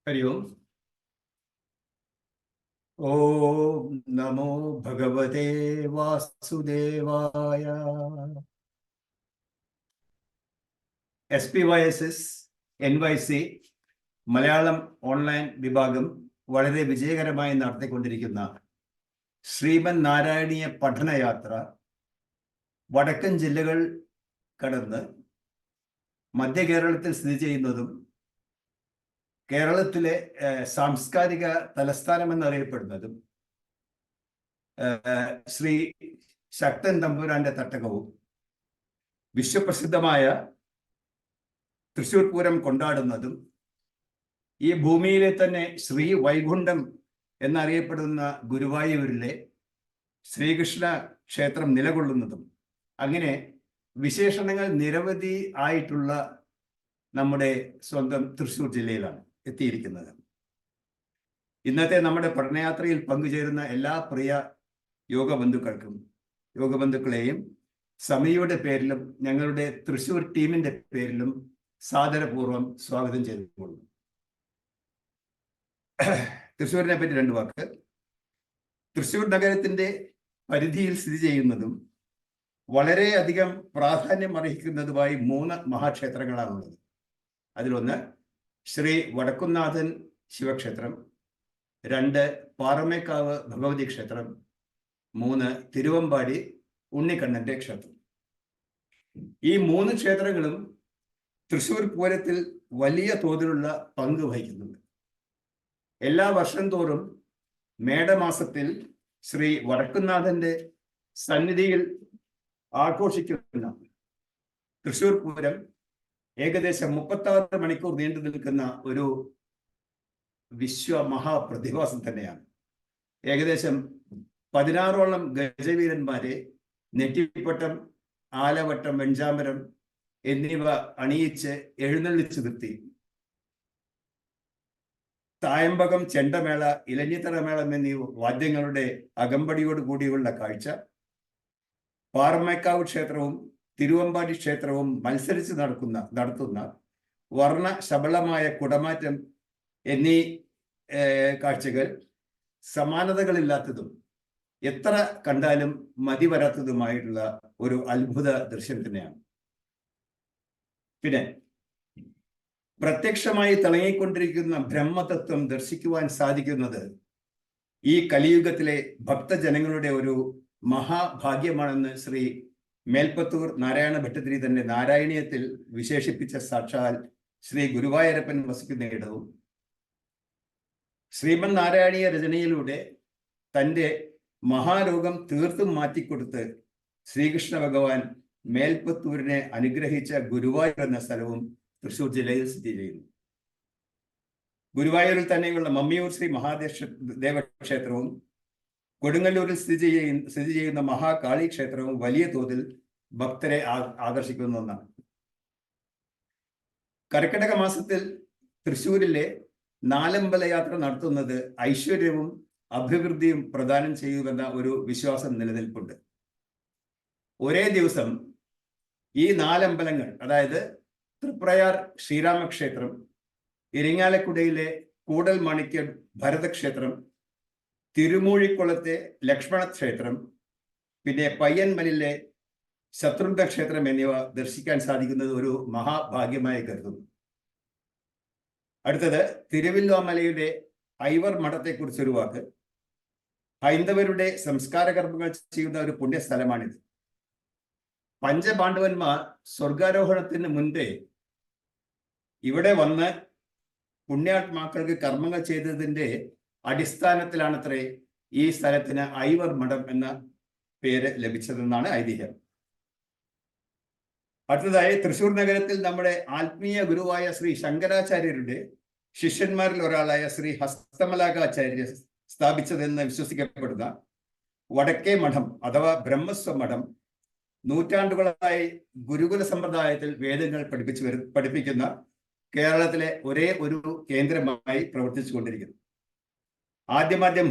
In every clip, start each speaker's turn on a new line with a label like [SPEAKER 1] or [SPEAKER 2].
[SPEAKER 1] हरि ओम। ओम नमो भगवते वासुदेवाय। SPYSS NYC Malayalam online വിഭാഗം വളരെ വിജയകരമായി നടത്തിക്കൊണ്ടിരിക്കുന്ന ശ്രീമൻ നാരായണീയ പഠനയാത്ര വടക്കൻ ജില്ലകൾ കടന്ന് മധ്യ കേരളത്തിൽ സ്ഥിതി ചെയ്യുന്നതും കേരളത്തിലെ സാംസ്കാരിക തലസ്ഥാനം എന്നറിയപ്പെടുന്നതും ശ്രീ ശക്തൻ തമ്പുരാന്റെ തട്ടകവും വിശ്വപ്രസിദ്ധമായ തൃശ്ശൂർ പൂരം കൊണ്ടാടുന്നതും ഈ ഭൂമിയിലെ തന്നെ ശ്രീ വൈകുണ്ഠം എന്നറിയപ്പെടുന്ന ഗുരുവായൂരിലെ ശ്രീകൃഷ്ണ ക്ഷേത്രം നിലകൊള്ളുന്നതും അങ്ങനെ വിശേഷണങ്ങൾ നിരവധി ആയിട്ടുള്ള നമ്മുടെ സ്വന്തം തൃശ്ശൂർ ജില്ലയിലാണ് എത്തിയിരിക്കുന്നത്. ഇന്നത്തെ നമ്മുടെ പഠനയാത്രയിൽ പങ്കുചേരുന്ന എല്ലാ പ്രിയ യോഗബന്ധുക്കളെയും സമിതിയുടെ പേരിലും ഞങ്ങളുടെ തൃശ്ശൂർ ടീമിന്റെ പേരിലും സാദരപൂർവ്വം സ്വാഗതം ചെയ്തുകൊള്ളുന്നു. തൃശ്ശൂരിനെ പറ്റി രണ്ട് വാക്ക്. തൃശ്ശൂർ നഗരത്തിന്റെ പരിധിയിൽ സ്ഥിതി ചെയ്യുന്നതും വളരെയധികം പ്രാധാന്യം അർഹിക്കുന്നതുമായി 3 മഹാക്ഷേത്രങ്ങളാണുള്ളത്. അതിലൊന്ന് ശ്രീ വടക്കുംനാഥൻ ശിവക്ഷേത്രം, 2 പാറമേക്കാവ് ഭഗവതി ക്ഷേത്രം, 3 തിരുവമ്പാടി ഉണ്ണിക്കണ്ണന്റെ ക്ഷേത്രം. ഈ 3 ക്ഷേത്രങ്ങളും തൃശ്ശൂർ പൂരത്തിൽ വലിയ തോതിലുള്ള പങ്ക് വഹിക്കുന്നുണ്ട്. എല്ലാ വർഷം തോറും മേടമാസത്തിൽ ശ്രീ വടക്കുംനാഥന്റെ സന്നിധിയിൽ ആഘോഷിക്കുന്ന തൃശ്ശൂർ പൂരം ഏകദേശം 36 മണിക്കൂർ നീണ്ടു നിൽക്കുന്ന ഒരു വിശ്വമഹാപ്രതിഭാസം തന്നെയാണ്. ഏകദേശം 16ഓളം ഗജവീരന്മാരെ നെറ്റിപ്പട്ടം, ആലവട്ടം, വെഞ്ചാമരം എന്നിവ അണിയിച്ച് എഴുന്നള്ളിച്ചു നിർത്തി തായമ്പകം, ചെണ്ടമേള, ഇലഞ്ഞിത്തറമേളം എന്നീ വാദ്യങ്ങളുടെ അകമ്പടിയോട് കൂടിയുള്ള കാഴ്ച പാറമേക്കാവ് ക്ഷേത്രവും തിരുവമ്പാടി ക്ഷേത്രവും മത്സരിച്ച് നടത്തുന്ന വർണ്ണ ശബളമായ കുടമാറ്റം എന്നീ കാഴ്ചകൾ സമാനതകളില്ലാത്തതും എത്ര കണ്ടാലും മതി വരാത്തതുമായിട്ടുള്ള ഒരു അത്ഭുത ദൃശ്യം തന്നെയാണ്. പിന്നെ പ്രത്യക്ഷമായി തിളങ്ങിക്കൊണ്ടിരിക്കുന്ന ബ്രഹ്മതത്വം ദർശിക്കുവാൻ സാധിക്കുന്നത് ഈ കലിയുഗത്തിലെ ഭക്തജനങ്ങളുടെ ഒരു മഹാഭാഗ്യമാണെന്ന് ശ്രീ മേൽപ്പത്തൂർ നാരായണ ഭട്ടതിരി തന്നെ നാരായണീയത്തിൽ വിശേഷിപ്പിച്ച സാക്ഷാൽ ശ്രീ ഗുരുവായൂരപ്പൻ വസിക്കുന്ന ഇടവും ശ്രീമൻ നാരായണീയ രചനയിലൂടെ തൻ്റെ മഹാരോഗം തീർത്തും മാറ്റിക്കൊടുത്ത് ശ്രീകൃഷ്ണ ഭഗവാൻ മേൽപ്പത്തൂരിനെ അനുഗ്രഹിച്ച ഗുരുവായൂർ എന്ന സ്ഥലവും തൃശ്ശൂർ ജില്ലയിൽ സ്ഥിതി ചെയ്യുന്നു. ഗുരുവായൂരിൽ തന്നെയുള്ള മമ്മിയൂർ ശ്രീ മഹാദേവ ക്ഷേത്രവും കൊടുങ്ങല്ലൂരിൽ സ്ഥിതി ചെയ്യുന്ന മഹാകാളി ക്ഷേത്രവും വലിയ തോതിൽ ഭക്തരെ ആകർഷിക്കുന്ന ഒന്നാണ്. കർക്കിടക മാസത്തിൽ തൃശ്ശൂരിലെ നാലമ്പല യാത്ര നടത്തുന്നത് ഐശ്വര്യവും അഭിവൃദ്ധിയും പ്രദാനം ചെയ്യുമെന്ന ഒരു വിശ്വാസം നിലനിൽപ്പുണ്ട്. ഒരേ ദിവസം ഈ 4 അമ്പലങ്ങൾ, അതായത് തൃപ്രയാർ ശ്രീരാമക്ഷേത്രം, ഇരിങ്ങാലക്കുടയിലെ കൂടൽ മാണിക്യ ഭരതക്ഷേത്രം, തിരുമൂഴിക്കുളത്തെ ലക്ഷ്മണ ക്ഷേത്രം, പിന്നെ പയ്യൻമലിലെ ശത്രുഘ്ന ക്ഷേത്രം എന്നിവ ദർശിക്കാൻ സാധിക്കുന്നത് ഒരു മഹാഭാഗ്യമായി കരുതുന്നു. അടുത്തത് തിരുവില്ലോമലയുടെ ഐവർ മഠത്തെക്കുറിച്ചൊരു വാക്ക്. ഹൈന്ദവരുടെ സംസ്കാര കർമ്മങ്ങൾ ചെയ്യുന്ന ഒരു പുണ്യസ്ഥലമാണിത്. പഞ്ചപാണ്ഡവന്മാർ സ്വർഗാരോഹണത്തിന് മുൻപേ ഇവിടെ വന്ന് പുണ്യാത്മാക്കൾക്ക് കർമ്മങ്ങൾ ചെയ്തതിൻ്റെ അടിസ്ഥാനത്തിലാണത്രേ ഈ സ്ഥലത്തിന് ഐവർ മഠം എന്ന പേര് ലഭിച്ചതെന്നാണ് ഐതിഹ്യം. അടുത്തതായി തൃശ്ശൂർ നഗരത്തിൽ നമ്മുടെ ആത്മീയ ഗുരുവായ ശ്രീ ശങ്കരാചാര്യരുടെ ശിഷ്യന്മാരിൽ ഒരാളായ ശ്രീ ഹസ്തമലാകാചാര്യ സ്ഥാപിച്ചതെന്ന് വിശ്വസിക്കപ്പെടുന്ന വടക്കേ മഠം അഥവാ ബ്രഹ്മസ്വ മഠം നൂറ്റാണ്ടുകളായി ഗുരുകുല സമ്പ്രദായത്തിൽ വേദങ്ങൾ പഠിപ്പിക്കുന്ന കേരളത്തിലെ ഒരേ ഒരു കേന്ദ്രമായി പ്രവർത്തിച്ചു കൊണ്ടിരിക്കുന്നു. ആദ്യം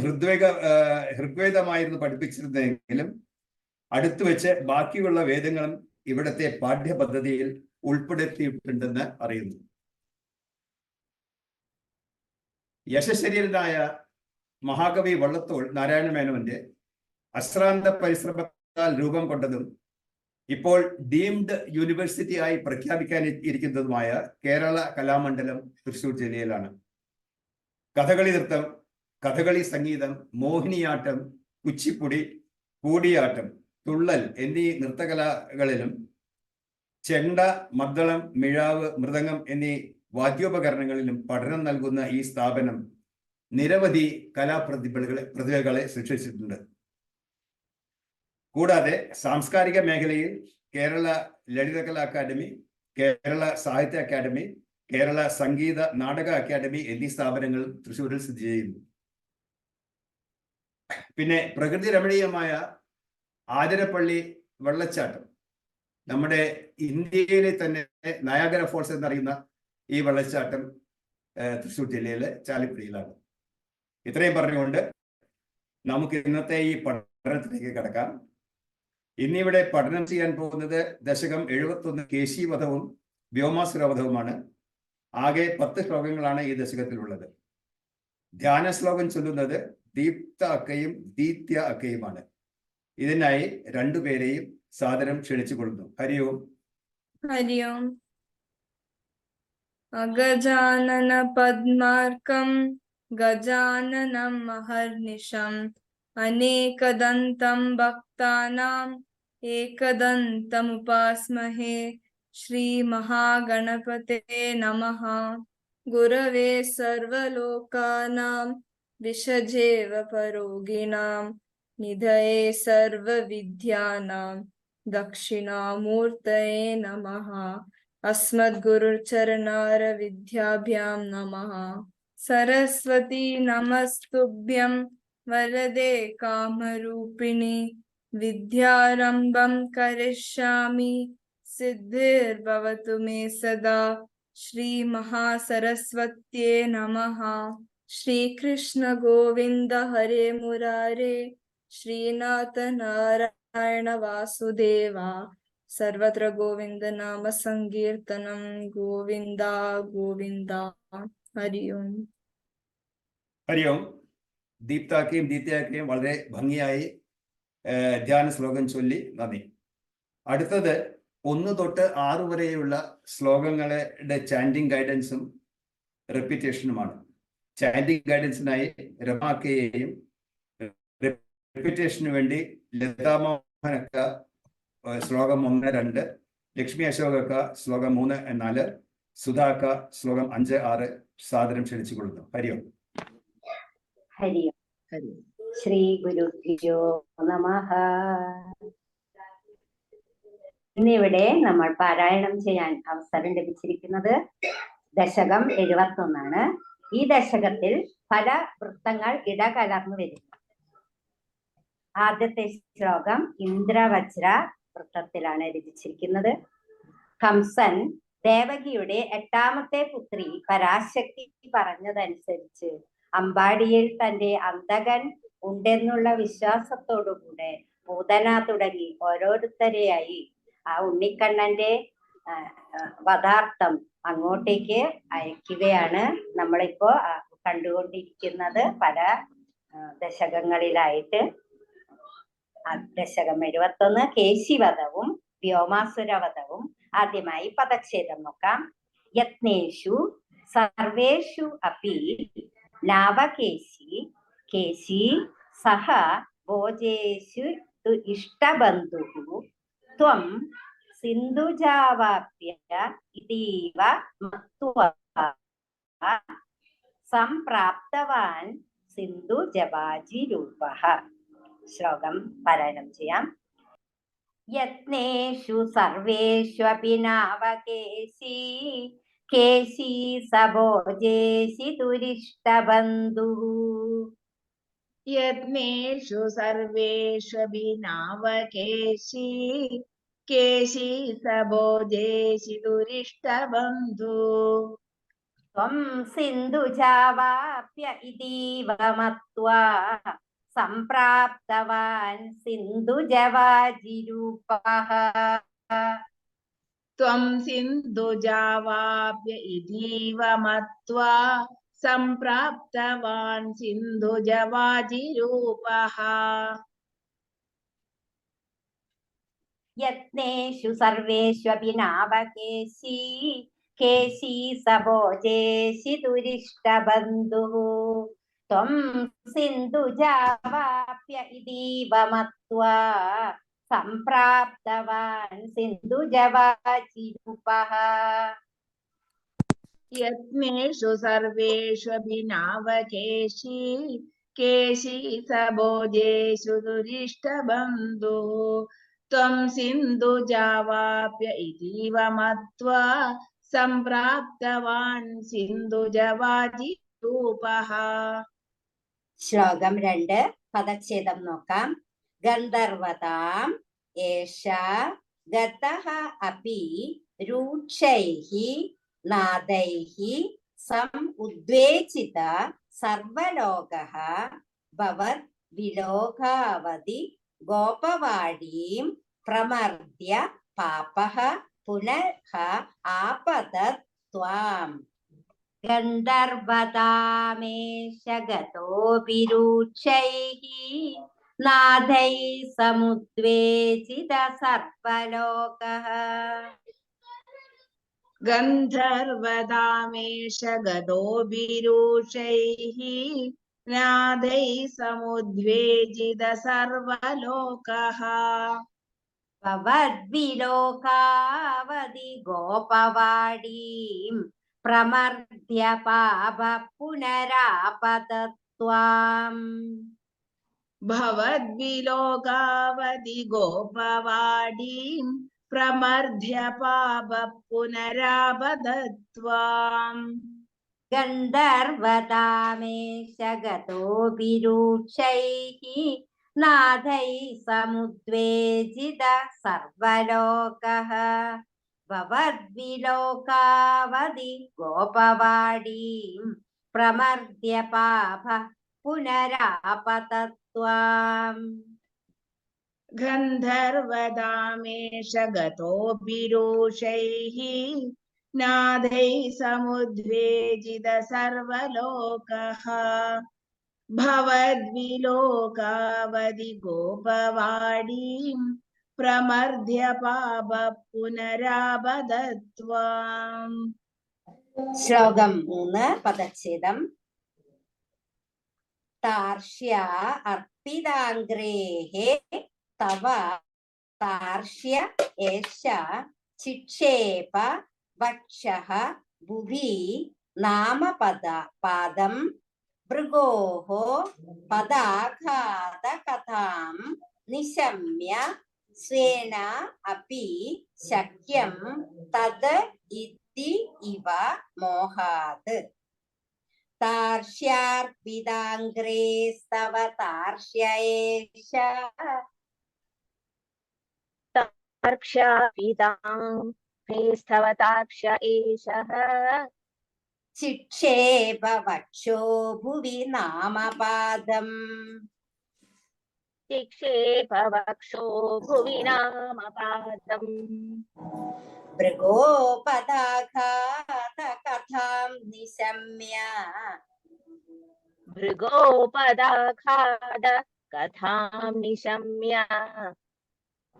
[SPEAKER 1] ഋഗ്വേദമായിരുന്നു പഠിപ്പിച്ചിരുന്നതെങ്കിലും അടുത്തു വെച്ച് ബാക്കിയുള്ള വേദങ്ങളും ഇവിടുത്തെ പാഠ്യപദ്ധതിയിൽ ഉൾപ്പെടുത്തിയിട്ടുണ്ടെന്ന് അറിയുന്നു. യശശരീരനായ മഹാകവി വള്ളത്തോൾ നാരായണ മേനോന്റെ അശ്രാന്ത പരിശ്രമത്താൽ രൂപം കൊണ്ടതും ഇപ്പോൾ ഡീംഡ് യൂണിവേഴ്സിറ്റി ആയി പ്രഖ്യാപിക്കാൻ ഇരിക്കുന്നതുമായ കേരള കലാമണ്ഡലം തൃശ്ശൂർ ജില്ലയിലാണ്. കഥകളി നൃത്തം, കഥകളി സംഗീതം, മോഹിനിയാട്ടം, കുച്ചിപ്പുടി, കൂടിയാട്ടം, തുള്ളൽ എന്നീ നൃത്തകലകളിലും ചെണ്ട, മദ്ദളം, മിഴാവ്, മൃദംഗം എന്നീ വാദ്യോപകരണങ്ങളിലും പഠനം നൽകുന്ന ഈ സ്ഥാപനം നിരവധി പ്രതിഭകളെ സൃഷ്ടിച്ചിട്ടുണ്ട്. കൂടാതെ സാംസ്കാരിക മേഖലയിൽ കേരള ലളിതകലാ അക്കാദമി, കേരള സാഹിത്യ അക്കാദമി, കേരള സംഗീത നാടക അക്കാദമി എന്നീ സ്ഥാപനങ്ങൾ തൃശ്ശൂരിൽ സ്ഥിതി ചെയ്യുന്നു. പിന്നെ പ്രകൃതി രമണീയമായ ആതിരപ്പള്ളി വെള്ളച്ചാട്ടം, നമ്മുടെ ഇന്ത്യയിലെ തന്നെ നയാഗര ഫോൾസ് എന്നറിയുന്ന ഈ വെള്ളച്ചാട്ടം തൃശ്ശൂർ ജില്ലയിലെ ചാലക്കുടിയിലാണ്. ഇത്രയും പറഞ്ഞുകൊണ്ട് നമുക്ക് ഇന്നത്തെ ഈ പഠനത്തിലേക്ക് കടക്കാം. ഇന്നിവിടെ പഠനം ചെയ്യാൻ പോകുന്നത് ദശകം 71 കേശീവധവും വ്യോമാസുരവധവുമാണ്. ആകെ 10 ശ്ലോകങ്ങളാണ് ഈ ദശകത്തിലുള്ളത്. ധ്യാന ശ്ലോകം ചൊല്ലുന്നത് ദീപ്ത അക്കയും ദീത്യ അക്കയുമാണ്. ഇതിനായി രണ്ടുപേരെയും സാദരം ക്ഷണിച്ചുകൊള്ളുന്നു. ഹരി ഓം.
[SPEAKER 2] ഹരി ഓം. അഗജാനന പദ്മാർക്കം ഗജാനനം മഹർനിശം അനേകദന്തം ഭക്താനാം ഏകദന്തമുപാസ്മഹേ. ശ്രീ മഹാഗണപതേ നമഃ. ഗുരവേ സർവലോകാനാം വിഷജേവ പരോഗിണാം നിധയേ സർവവിദ്യാനാം ദക്ഷിണാമൂർത്തയേ നമഃ. അസ്മദ്ഗുരുചരണാരവിദ്യാഭ്യാം നമഃ. സരസ്വതി നമസ്തുഭ്യം വരദേ കാമരൂപിണി. വിദ്യാരംഭം കരിഷ്യാമി സിദ്ധിർഭവതു മേ സദാ. ശ്രീ മഹാസരസ്വത്യേ നമഃ. ശ്രീകൃഷ്ണ ഗോവിന്ദ ഹരേ മുരാരേ. ശ്രീനാഥ നാരായണ വാസുദേവ. സർവത്ര ഗോവിന്ദ നാമ സങ്കീർത്തനം. ഗോവിന്ദ ഗോവിന്ദ. ഹരി ഓം.
[SPEAKER 1] ഹരി ഓം. ദീപ്താക്കയും ദീത്യാക്കയും വളരെ ഭംഗിയായി ധ്യാന ശ്ലോകം ചൊല്ലി. നന്ദി. അടുത്തത് 1 തൊട്ട് 6 വരെയുള്ള ശ്ലോകങ്ങളുടെ ചാൻഡിങ് ഗൈഡൻസും റെപ്പിറ്റേഷനുമാണ്. ചാൻഡിങ് ഗൈഡൻസിനായി രമാക്കയെയും റെപ്പിറ്റേഷന് വേണ്ടി ലതാമോഹനക്ക ശ്ലോകം 1, 2, ലക്ഷ്മി അശോകക്ക ശ്ലോകം 3, 4, സുധാക്ക ശ്ലോകം 5, 6 സാദരം ക്ഷണിച്ചുകൊള്ളുന്നു. ഹരി ഓം.
[SPEAKER 3] ഹരി ഓം. ശ്രീ ഗുരുഭ്യോ നമഃ. ഇന്നിവിടെ നമ്മൾ പാരായണം ചെയ്യാൻ അവസരം ലഭിച്ചിരിക്കുന്നത് ദശകം 71 ഈ ദശകത്തിൽ പല വൃത്തങ്ങൾ ഇടകലർന്നു വരുന്നു. ആദ്യത്തെ ശ്ലോകം ഇന്ദ്രവജ്ര വൃത്തത്തിലാണ് രചിച്ചിരിക്കുന്നത്. കംസൻ ദേവകിയുടെ 8ാമത്തെ പുത്രി പരാശക്തി പറഞ്ഞതനുസരിച്ച് അമ്പാടിയിൽ തന്റെ അന്തകൻ ഉണ്ടെന്നുള്ള വിശ്വാസത്തോടുകൂടെ പൂതന തുടങ്ങി ഓരോരുത്തരെയായി ആ ഉണ്ണിക്കണ്ണന്റെ വധാർത്ഥം അങ്ങോട്ടേക്ക് അയക്കുകയാണ് നമ്മളിപ്പോ കണ്ടുകൊണ്ടിരിക്കുന്നത്. പല ദശകങ്ങളിലായിട്ട് ദശകം 71 കേശിവധവും വ്യോമാസുരവധവും. ആദ്യമായി പദച്ഛേദം നോക്കാം. യത്നേഷു സർവേഷു അപി നാവകേശി കേശി സഹ ഭോജേഷു ഇഷ്ടബന്ധുഃ ത്വം സിന്ധുജാവാപ്യ ഇതീവ മത്വാ സംപ്രാപ്തവാൻ സിന്ധുജവാജിരൂപഃ. ശ്ലോകം പാരായണം ചെയ്യാം. യത്നേഷു സർവേഷ്വപി നാവകേശി കേശി സഭോജേഷി തുരിഷ്ടബന്ധുഃ.
[SPEAKER 4] യത്നേഷു സർവേഷ്വപി നാവകേശി കേശി സഭോജേഷി തുരിഷ്ടബന്ധുഃ.
[SPEAKER 3] ത്വം സിന്ധുജാവാപ്യ ഇതീവ മത്വാ സംപ്രാപ്തവാൻ സിന്ധുജവാജിരൂപഃ.
[SPEAKER 4] ത്വം സിന്ധുജാവാപ്യ ഇതീവ മത്വാ सम्प्राप्तवान् सिन्धुजवाजिरूपः
[SPEAKER 3] यत्नेषु सर्वेष्वपि नावकेशी केशी सबोजेषि तुरिष्टबन्धुः त्वं सिन्धुजावाप्य इतीव मत्वा सम्प्राप्तवान् सिन्धुजवाजिरूपः
[SPEAKER 4] यत्नेषु सर्वेष्वपि नावकेशी केशी सबोजेषु दुरिष्टबन्धुः त्वं सिन्धुजावाप्य इतीव मत्वा सम्प्राप्तवान् सिन्धुजवाजिरूपः
[SPEAKER 3] ശ്ലോകം 2 പദച്ഛേദം നോക്കാം. ഗന്ധർവതാം ഏഷ ഗതഃ അപി രൂക്ഷൈഃ നാദൈഃ സം ഉദ്വേചിത സർവലോകഃ ഭവത് വിലോകാവതി ഗോപവാടീം പ്രമർദ്യ പാപഃ പുനഃ ആപതത് ത്വാം. ഗന്ധർവതാമേശ ഗതോപിരൂക്ഷൈഃ നാദൈഃ സമുദ്വേചിത സർവലോകഃ.
[SPEAKER 4] गन्धर्वदामेश गदोभिरूषैः नादैः समुद्वेजित सर्वलोकः
[SPEAKER 3] ഭവദ്വിലോകാവതി ഗോപവാടീം പ്രമർദ്യ പാപ പുനരാപതത്വാം.
[SPEAKER 4] भवद्विलोकावधि गोपवाडीं प्रमर्ध्य पाप पुनरापदत्वाम्.
[SPEAKER 3] ഗന്ധർവതാമേശ ഗതോഭിരൂക്ഷൈഃ നാദൈഃ സമുദ്വേജിത സർവലോകഃ ഭവദ്വിലോകാവതി ഗോപവാടീം പ്രമർദ്യ പാപ പുനരാപതത്വാം.
[SPEAKER 4] गन्धर्वदामेश गतोभिरूषैः नादैः समुद्वेजित सर्वलोकः भवद्विलोकावधि गोपवाडीं प्रमर्द्य पाप पुनरापदत्वाम्.
[SPEAKER 3] ശ്ലോകം 3 പദച്ഛേദം. താർഷ്യ അർപ്പിതാംഗ്രേഃ തവ താർഷ്യ ഏഷ ചിക്ഷേപ വക്ഷഃ ഭുവി നാമപദം ഭൃഗോഃ പദാഘാതകഥാം നിശമ്യ സ്വേന അപി ശക്യം തദ് ഇതി ഇവ മോഹാത്. താർഷ്യാർപ്പിതാംഗ്രേസ്തവ താർഷ്യ ഏഷ
[SPEAKER 5] तार्क्ष्यापितां तार्क्ष्य एषः
[SPEAKER 3] ചിക്ഷേപ വക്ഷോ ഭുവി നാമപാദം.
[SPEAKER 5] चिक्षेप वक्षो भुवि नामपादम्.
[SPEAKER 3] ഭൃഗോപദാഘാതകഥാം നിശമ്യ
[SPEAKER 5] भृगोपदाघाद कथां निशम्य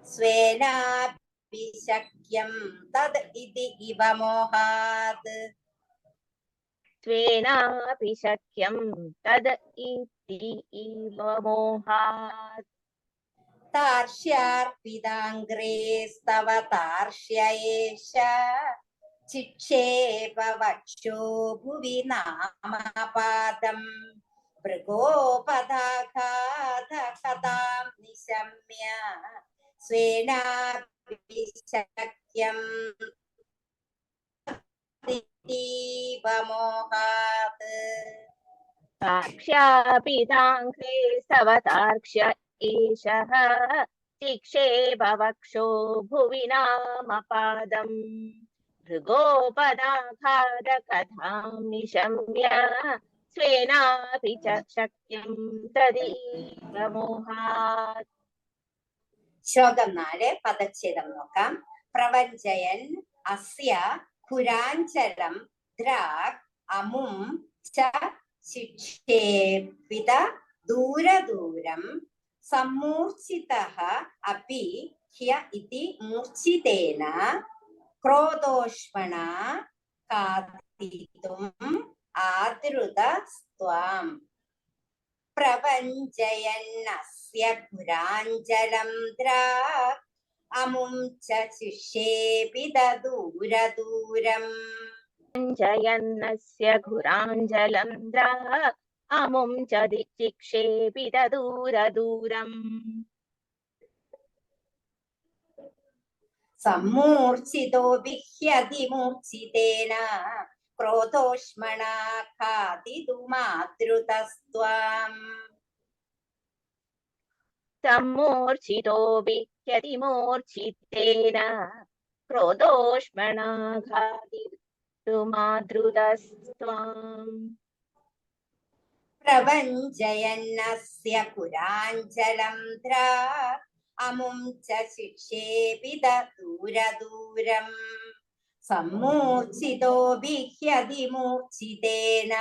[SPEAKER 3] സ്വേനാപി ശക്യം തദ് ഇതി ഇവ മോഹാത്.
[SPEAKER 5] स्वेनापि शक्यं तद् इति इव मोहात्.
[SPEAKER 3] താർഷ്യാർപ്പിതാംഗ്രേസ്തവ താർഷ്യ ഏഷ ചിക്ഷേപ വക്ഷോ ഭുവി നാമപാദം ഭൃഗോപദാഘാതകഥാം നിശമ്യ സ്വേനാപി ശക്യം ഇവ മോഹാത്.
[SPEAKER 5] तार्क्ष्यापिताङ्घ्रे स्तव तार्क्ष्य एषः चिक्षेप वक्षो भुवि नामपादम्. भृगोपदाघाद कथां निशम्य स्वेनापि च शक्यं तदीव मोहात्.
[SPEAKER 3] ശ്ലോകം 4 പദച്ഛേദം നോക്കാം. പ്രവഞ്ചയൻ അസ്യ ഖുരാഞ്ചലം ദ്രാക് അമും ച ശിക്ഷേപിത ദൂരദൂരം സമ്മൂർച്ഛിതഃ അപി ഹ്യ ഇതി മൂർച്ഛിതേന ക്രോധോഷ്മണാ കാതിതും ആദൃതസ്ത്വാം പ്രപഞ്ചയന്നസ്യ പുരാഞ്ജലം ദ്രാക് അമും ച ശിക്ഷേപിത ദൂരദൂരം
[SPEAKER 5] जयन्नस्य घुराञ्जलं द्राक् अमुं च दिक्षेपित दूरदूरम्
[SPEAKER 3] സമ്മൂർച്ഛിതോ ബിഹ്യതിമൂർച്ഛിതേന ക്രോധോഷ്മണാ ഖാദിതുമാദ്രുതസ്ത്വാം
[SPEAKER 5] सम्मूर्छितोऽपि ह्यतिमूर्छितेन क्रोधोष्मणाघादितुमादृतस्त्वाम्
[SPEAKER 3] പ്രപഞ്ചയന്നസ്യ പുരാഞ്ജലം ദ്രാക് അമും ച ശിക്ഷേപിത ദൂരദൂരം സമ്മൂർച്ഛിതോ ബിഹ്യതിമൂർച്ഛിതേന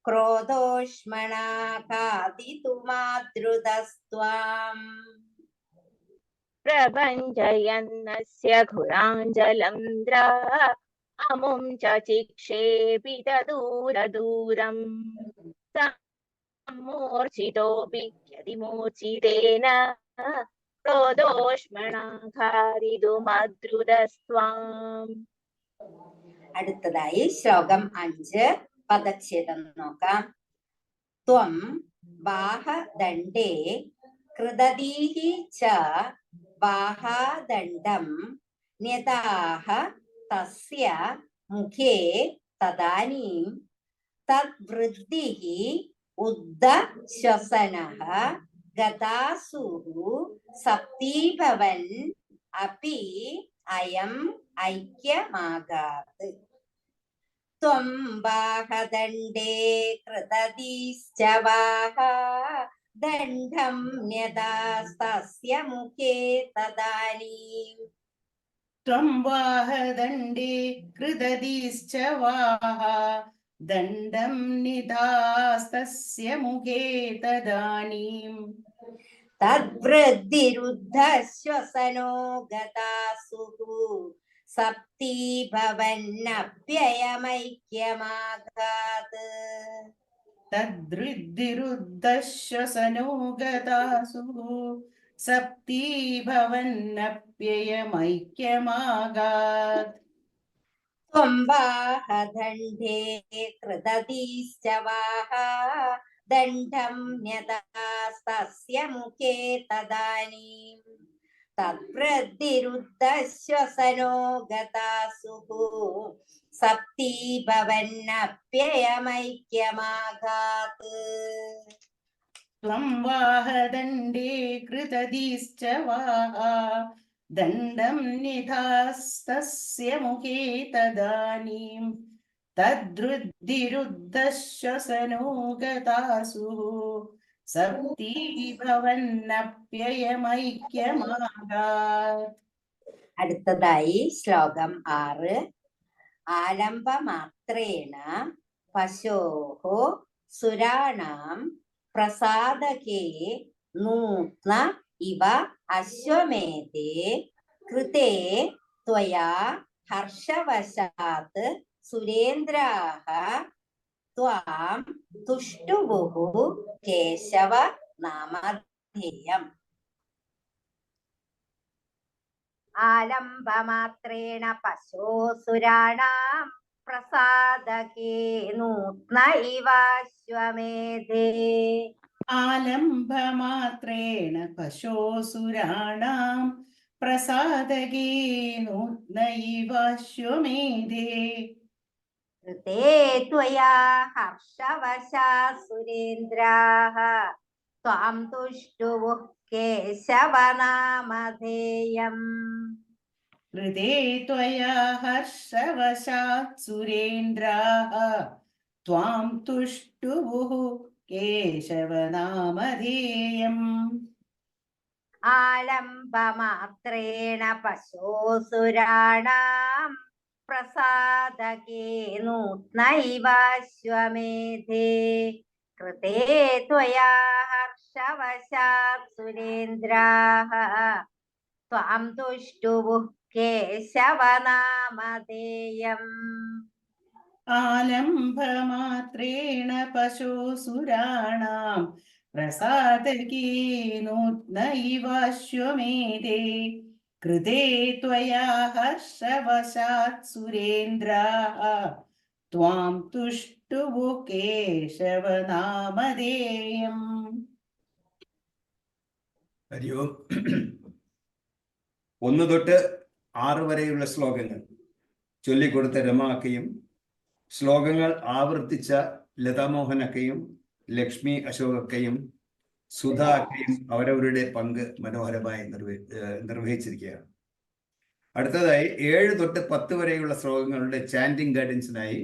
[SPEAKER 3] ക്രോധോഷ്മണാ ഖാദിതുമാദ്രുതസ്ത്വാം
[SPEAKER 5] प्रभञ्जयन्नस्य घुराञ्जलं द्राक् अमुं च चिक्षेपित दूरदूरम् सम्मूर्छितोऽपि यदिमूर्छितेन क्रोधोष्मणाघादितुमद्रुतस्त्वाम्
[SPEAKER 3] അടുത്തതായി ശ്ലോകം 5 പദച്ഛേദം നോക്കാം. ത്വം ബാഹദണ്ഡേ കൃതദീഹി ച ബാഹാദണ്ഡം ന്യതാഹ തസ്യ മുഖേ തദാനീം തദ്വൃദ്ധിഃ ഉദ്ധശ്വസനഃ ഗതാസുഃ സപ്തീഭവൻ അപി അയം ഐക്യമാഗാത്. ത്വം ബാഹദണ്ഡേ കൃതദീശ്ച ബാഹദണ്ഡം ന്യതാസ്തസ്യ മുഖേ തദാനീം
[SPEAKER 4] त्वं वाहदण्डे कृददीश्च वाह दण्डं निधास्तस्य मुखे तदानीम्
[SPEAKER 3] തദ്വൃദ്ധിരുദ്ധശ്വസനോ ഗതാസുഃ സപ്തീഭവന്നപ്യയമൈക്യമാഗാത്.
[SPEAKER 4] तद्वृद्धिरुद्धश्वसनो गतासुः सप्तीभवन्नप्ययमैक्यमागात्.
[SPEAKER 3] ത്വം ബാഹദണ്ഡേ കൃതദീശ്ച ബാഹദണ്ഡം ന്യതാസ്തസ്യ മുഖേ തദാനീം തദ്വൃദ്ധിരുദ്ധശ്വസനോ ഗതാസുഃ സപ്തീഭവന്നപ്യയമൈക്യമാഗാത്.
[SPEAKER 4] त्वं वाहदण्डे कृतदीश्च वाह दण्डं निधास्तस्य मुखे तदानीं तद्वृद्धिरुद्धश्वसनो गतासुः सप्तीभवन्नप्ययमैक्यमागात्.
[SPEAKER 3] അടുത്തതായി ശ്ലോകം 6 ആലംബമാത്രേണ പശോഹോ സുരാണാം പ്രസാദകേ നൂത്ന ഇവ അശ്വമേധേ കൃതേ ത്വയാ ഹർഷവശാത് സുരേന്ദ്രാഃ ത്വാം തുഷ്ടുവുഃ കേശവ നാമധേയം. ആലംബമാത്രേണ പശോസുരാണാം പ്രസാദകേ നൂത്ന ഇവാശ്വമേധേ.
[SPEAKER 4] ആലംബമാത്രേണ പശോസുരാണാം പ്രസാദകേ നൂത്നൈവാശ്വമേധേ
[SPEAKER 3] കൃതേ ത്വയാ ഹർഷവശാ സുരേന്ദ്രാഃ ത്വാം തുഷ്ടുവുഃ കേശവ നാമധേയം.
[SPEAKER 4] ഹൃദേ ത്വയാ ഹർഷവശാത് സുരേന്ദ്രാഃ ത്വാം തുഷ്ടുവുഃ കേശവനാമധേയം.
[SPEAKER 3] ആലംബമാത്രേണ പശോസുരാണാം प्रसादके नूत्नैवाश्वमेधे कृते त्वया हर्षवशात् सुरेन्द्राः त्वां तुष्टुवुः केशव नामधेयम्
[SPEAKER 4] आलम्भमात्रेण पशुसुराणां प्रसादकेनोत्न इवाश्वमेधे कृते त्वया हर्षवशात् सुरेन्द्राः त्वां तुष्टुवुः केशव नामधेयम्
[SPEAKER 1] ഹരി ഓം. 1 തൊട്ട് 6 വരെയുള്ള ശ്ലോകങ്ങൾ ചൊല്ലിക്കൊടുത്ത രമാക്കയും ശ്ലോകങ്ങൾ ആവർത്തിച്ച ലതാമോഹനക്കയും ലക്ഷ്മി അശോകക്കയും സുധ അക്കയും അവരവരുടെ പങ്ക് മനോഹരമായി നിർവഹിച്ചിരിക്കുകയാണ്. അടുത്തതായി 7 തൊട്ട് 10 വരെയുള്ള ശ്ലോകങ്ങളുടെ ചാൻഡിങ് ഗൈഡൻസിനായി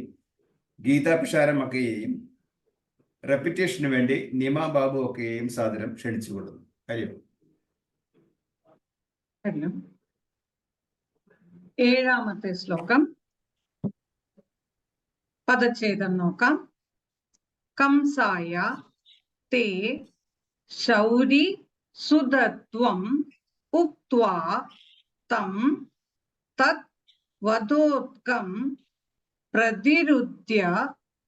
[SPEAKER 1] ഗീതാ പിഷാരം അക്കയെയും റെപ്പിറ്റേഷന് വേണ്ടി നിമ ബാബു ഒക്കെയും സാദരം ക്ഷണിച്ചുകൊള്ളുന്നു. ഹരിയോ.
[SPEAKER 6] 7-ാമത്തെ ശ്ലോകം പദച്ഛേദം നോക്കാം. കംസായ തേ ശൗരി സുദത്വം ഉക്ത്വാ തം തത് വദോത്കം പ്രതിരുദ്ധ്യ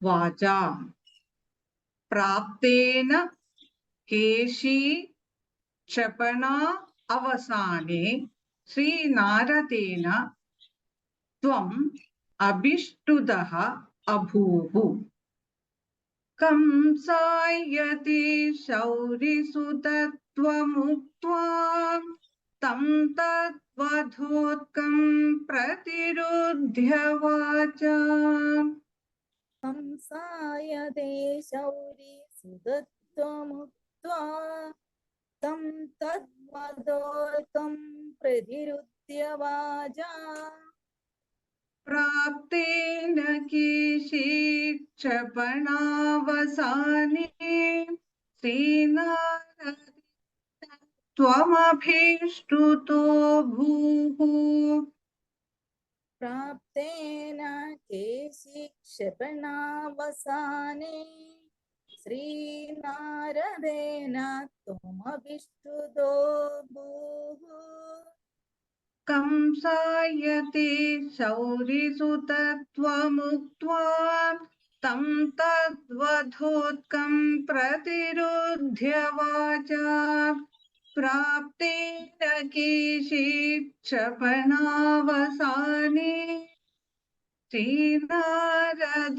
[SPEAKER 6] വാചാ പ്രാപ്തേന കേശി ക്ഷപണാ അവസാനെ ശ്രീനാരദേന ത്വം അഭിഷ്ടുതഃ അഭൂഹു. कंसायते शौरिसुतत्वमुक्त्वा तं तद्वधोत्कं प्रतिरुध्य वाचा
[SPEAKER 5] कंसायते शौरि सुदत्वमुक्त्वा तं तद्वदोर्कं प्रतिरुध्य वाचा
[SPEAKER 6] प्राप्तेन केशि क्षपणावसाने श्रीनारदेन त्वमभीष्टुतो भूः.
[SPEAKER 5] प्राप्तेन केशि क्षपणावसाने श्रीनारदेन त्वमभिष्टुतो भूः.
[SPEAKER 6] कंसायते शौरिसुतत्वमुक्त्वा तं तद्वधोत्कं प्रतिरुध्य वाचा प्राप्तेन केशि क्षपणावसाने श्रीनारदेन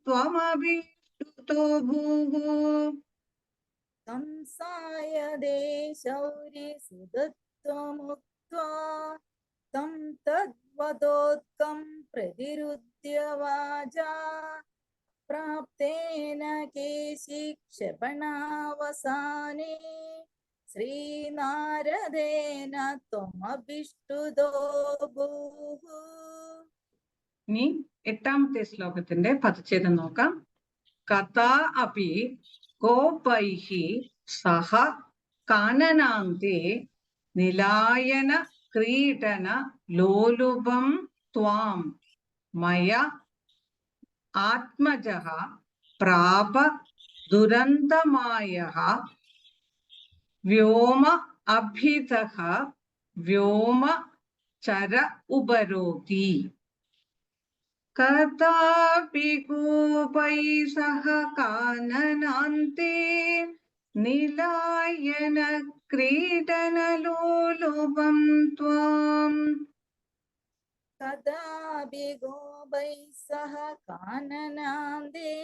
[SPEAKER 6] त्वमभिष्टुतो भूः.
[SPEAKER 5] कंसायते शौरि सुदत्वमुक्त्वा तं तद्वदोत्कं प्रतिरुध्य वाचा प्राप्तेन केशि क्षपणावसाने श्रीनारदेन त्वमभिष्टुतो भूः.
[SPEAKER 6] ഇനി 8-ാമത്തെ ശ്ലോകത്തിന്റെ പദച്ഛേദം നോക്കാം. കഥാ അപി ഗോപൈഹി സഹ കാനനാന്തെ നിലായന ക്രീഡന ലോലുപം ത്വാം മയ ആത്മജഃ പ്രാപ ദുരന്തമായഃ വ്യോമ അഭിതഃ വ്യോമ ചര ഉപരോധി. കഥാപി കൂപൈ സഹ കാനനാന്തെ നിലായന ക്രീഡനലോലുപം ത്വാം
[SPEAKER 5] कदापि गोपैः सह काननान्दे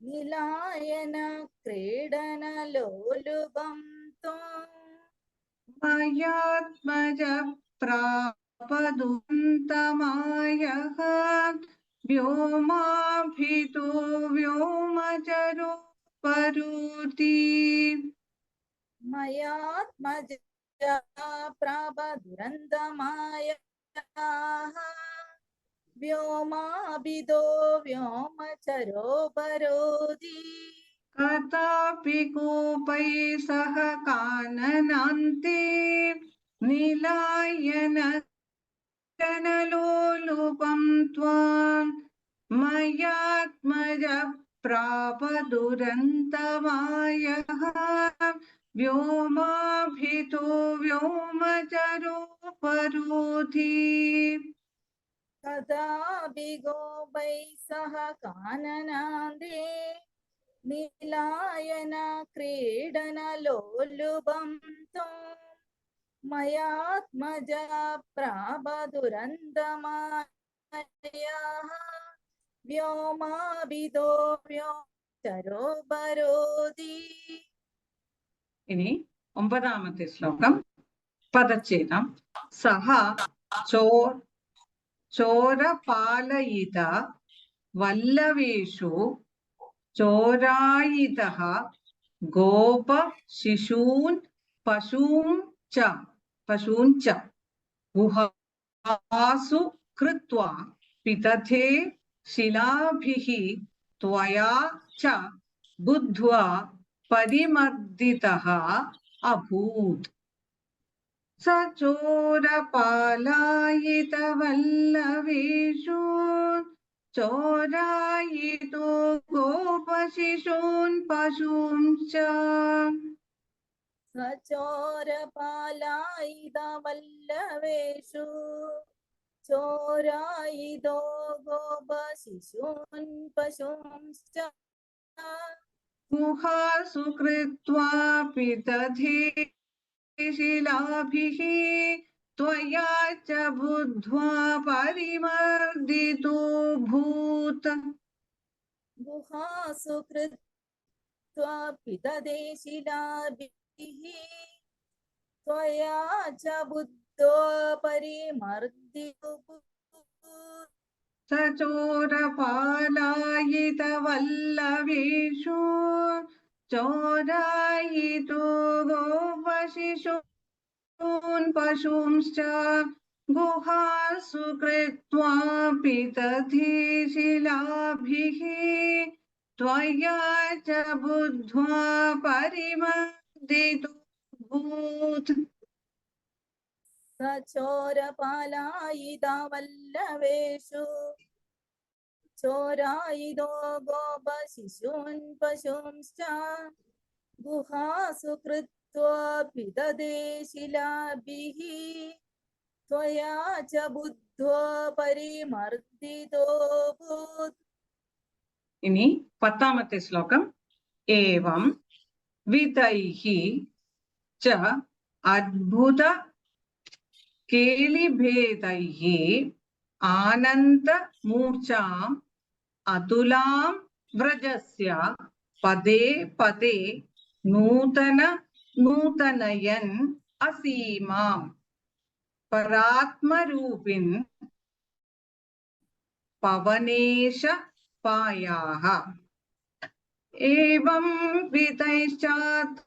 [SPEAKER 5] निलायन क्रीडनलोलुपं त्वम्
[SPEAKER 6] മയാത്മജ പ്രാപദുന്തമായഃ വ്യോമാഭിതോ വ്യോമചരോ പരോതി.
[SPEAKER 5] मयात्मजा प्रापदुरन्तमायः व्योमाभिदो व्योमचरो परोधि.
[SPEAKER 6] कदापि कूपै सह काननान्ते निलायन जनलोलुपं त्वां मयात्मज प्रापदुरन्तमायः व्योमाभितो व्योमचरोपरोधि
[SPEAKER 5] कदाभिगोपैः सह काननादे नीलायन क्रीडनलोलुपं त्वं मयात्मज प्रापदुरन्तमायः വ്യോമാഭിതോ വ്യോമചരോപരോധി.
[SPEAKER 6] ഇനി 9ാമത്തെ ശ്ലോകം പദച്ഛേദം. സഹ ചോരപാലയിത വല്ലവേഷു ചോരായിതഃ ഗോപ ശിശൂൻ പശൂൻ ച ഗുഹാസു കൃത്വാ പിതധേ ശിലാഭിഃ ത്വയാ ച ബുദ്ധ്വാ പരിമർദിതഃ അഭൂത്. സ ചോരപാലായിതവല്ലവേഷു ചോരായിതോ ഗോപശിശൂൻ പശൂൻച
[SPEAKER 5] സചോരപാലായിതവല്ലവേഷു ചോരായിതോ ഗോപശിശൂൻ പശൂംശ്ച
[SPEAKER 6] ഗുഹാസു കൃത്വാ പിതധേ ശിലാഭിഃ ത്വയാ ച ബുദ്ധ്വാ പരിമർദിതോ ഭൂത്.
[SPEAKER 5] ഗുഹാസു കൃത്വാ പിതധേ ശിലാഭിഃ ത്വയാ ച ബുദ്ധോ പരിമർദിതോ ഭൂത്.
[SPEAKER 6] സ ചോരപാലായിതവല്ലവേഷു ചോരായിതോ ഗോപശിശൂൻ പശൂംശ്ച ഗുഹാസു കൃത്വാ പിതധേ ശിലാഭിഃ ത്വയാ ച ബുദ്ധ്വാ പരിമർദിതോ ഭൂത്.
[SPEAKER 5] സചോരപാലായിതവല്ലവേഷു ചോരായിതോ ഗോപശിശൂൻ പശൂംശ്ച ഗുഹാസു കൃത്വാ പിതധേ ശിലാഭിഃ ത്വയാ ച ബുദ്ധ്വാ പരിമർദിതോ ഭൂത്.
[SPEAKER 6] ഇനി 10ാമത്തെ ശ്ലോകം. ഏവം വിതൈഃ ച അദ്ഭുത കേളിഭേദൈഃ ആനന്ദമൂർച്ഛാം അതുലാം വ്രജസ്യ പദേ പദേ നൂതനയൻ അസീമാം പരാത്മരൂപിൻ പവനേശ പായാഹ. ഏവം വിതൈശ്ചാത്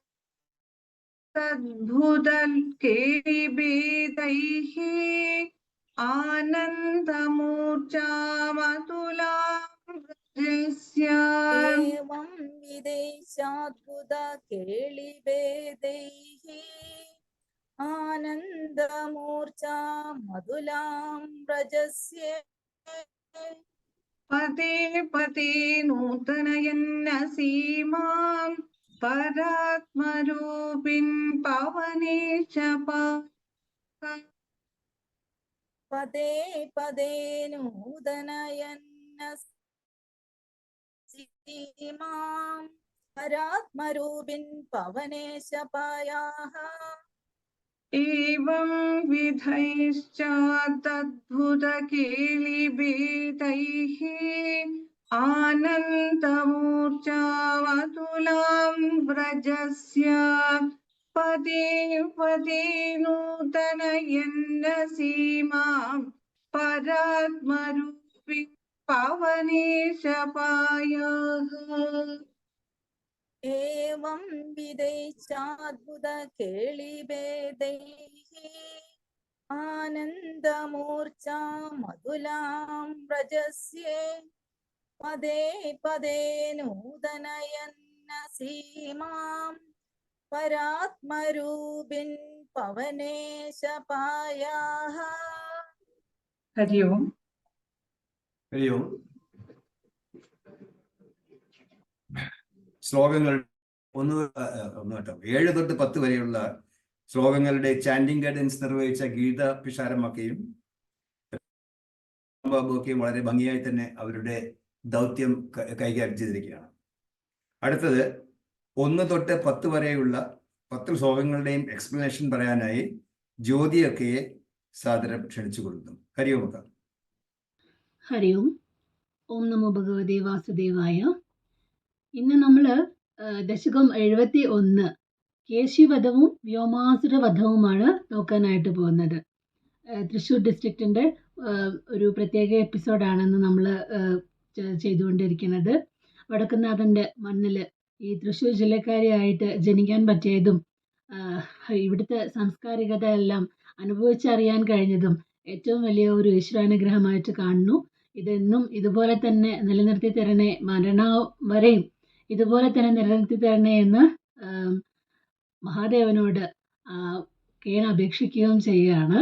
[SPEAKER 6] തദ്ഭുതൽക്കേളിഭേദൈഃ ആനന്ദമൂർച്ഛാമതുലാം വ്രജസ്യ.
[SPEAKER 5] ഏവം വിദേശാദ്ഭുത കേളിഭേദൈഃ ആനന്ദമൂർച്ഛാ മധുലാം വ്രജസ്യ
[SPEAKER 6] പദേ പദേ നൂതനയന്നസീമാം പരാത്മരൂപിൻ പവനേശ പായാഹ.
[SPEAKER 5] പദേ പദേ നൂതനയന്നസീമാം പരാത്മരൂപിൻ പവനേശ പായാഹ.
[SPEAKER 6] ഏവം വിധൈശ്ചാതദ്ഭുതകേളിഭേദൈഃ ആനന്ദമൂർച്ഛാമതുലാം വ്രജസ്യ പദേ പദേ നൂതനയന്നസീമാം പരാത്മരൂപിൻ പവനേശ പായാഹ.
[SPEAKER 5] ഏവം വിദേശാദ്ഭുത കേളിഭേദൈഃ ആനന്ദമൂർച്ഛാ മധുലാം വ്രജസ്യ പദേ പദേ നൂതനയന്നസീമാം പരാത്മരൂപിൻ പവനേശ പായാഹ.
[SPEAKER 6] ഹരി ഓം.
[SPEAKER 1] ഹരി ഓം. ശ്ലോകങ്ങൾ 7 തൊട്ട് 10 വരെയുള്ള ശ്ലോകങ്ങളുടെ ചാൻഡിങ് ഗൈഡൻസ് നിർവഹിച്ച ഗീത പിഷാരമ്മക്കയും ബാബുവൊക്കെയും വളരെ ഭംഗിയായി തന്നെ അവരുടെ ദൗത്യം കൈകാര്യം ചെയ്തിരിക്കുകയാണ്. അടുത്തത് 1 തൊട്ട് 10 വരെയുള്ള 10 ശ്ലോകങ്ങളുടെയും എക്സ്പ്ലനേഷൻ പറയാനായി ജ്യോതിയൊക്കെയെ സാദരം ക്ഷണിച്ചു കൊടുക്കുന്നു. ഹരി ഓം.
[SPEAKER 7] ഹരി ഓം. ഓം നമോ ഭഗവതേ വാസുദേവായ. ഇന്ന് നമ്മൾ ദശകം 71 കേശിവധവും വ്യോമാസുര വധവുമാണ് നോക്കാനായിട്ട് പോകുന്നത്. തൃശ്ശൂർ ഡിസ്ട്രിക്റ്റിൻ്റെ ഒരു പ്രത്യേക എപ്പിസോഡാണെന്ന് നമ്മൾ ചെയ്തുകൊണ്ടിരിക്കുന്നത്. വടക്കുന്നാഥൻ്റെ മണ്ണിൽ ഈ തൃശ്ശൂർ ജില്ലക്കാരിയായിട്ട് ജനിക്കാൻ പറ്റിയതും ഇവിടുത്തെ സാംസ്കാരികത എല്ലാം അനുഭവിച്ചറിയാൻ കഴിഞ്ഞതും ഏറ്റവും വലിയ ഒരു ഈശ്വരാനുഗ്രഹമായിട്ട് കാണുന്നു. ഇതെന്നും ഇതുപോലെ തന്നെ നിലനിർത്തി തരണേ, മരണം വരെയും ഇതുപോലെ തന്നെ നിലനിർത്തി തരണേ എന്ന് മഹാദേവനോട് അപേക്ഷിക്കുകയും ചെയ്യുകയാണ്.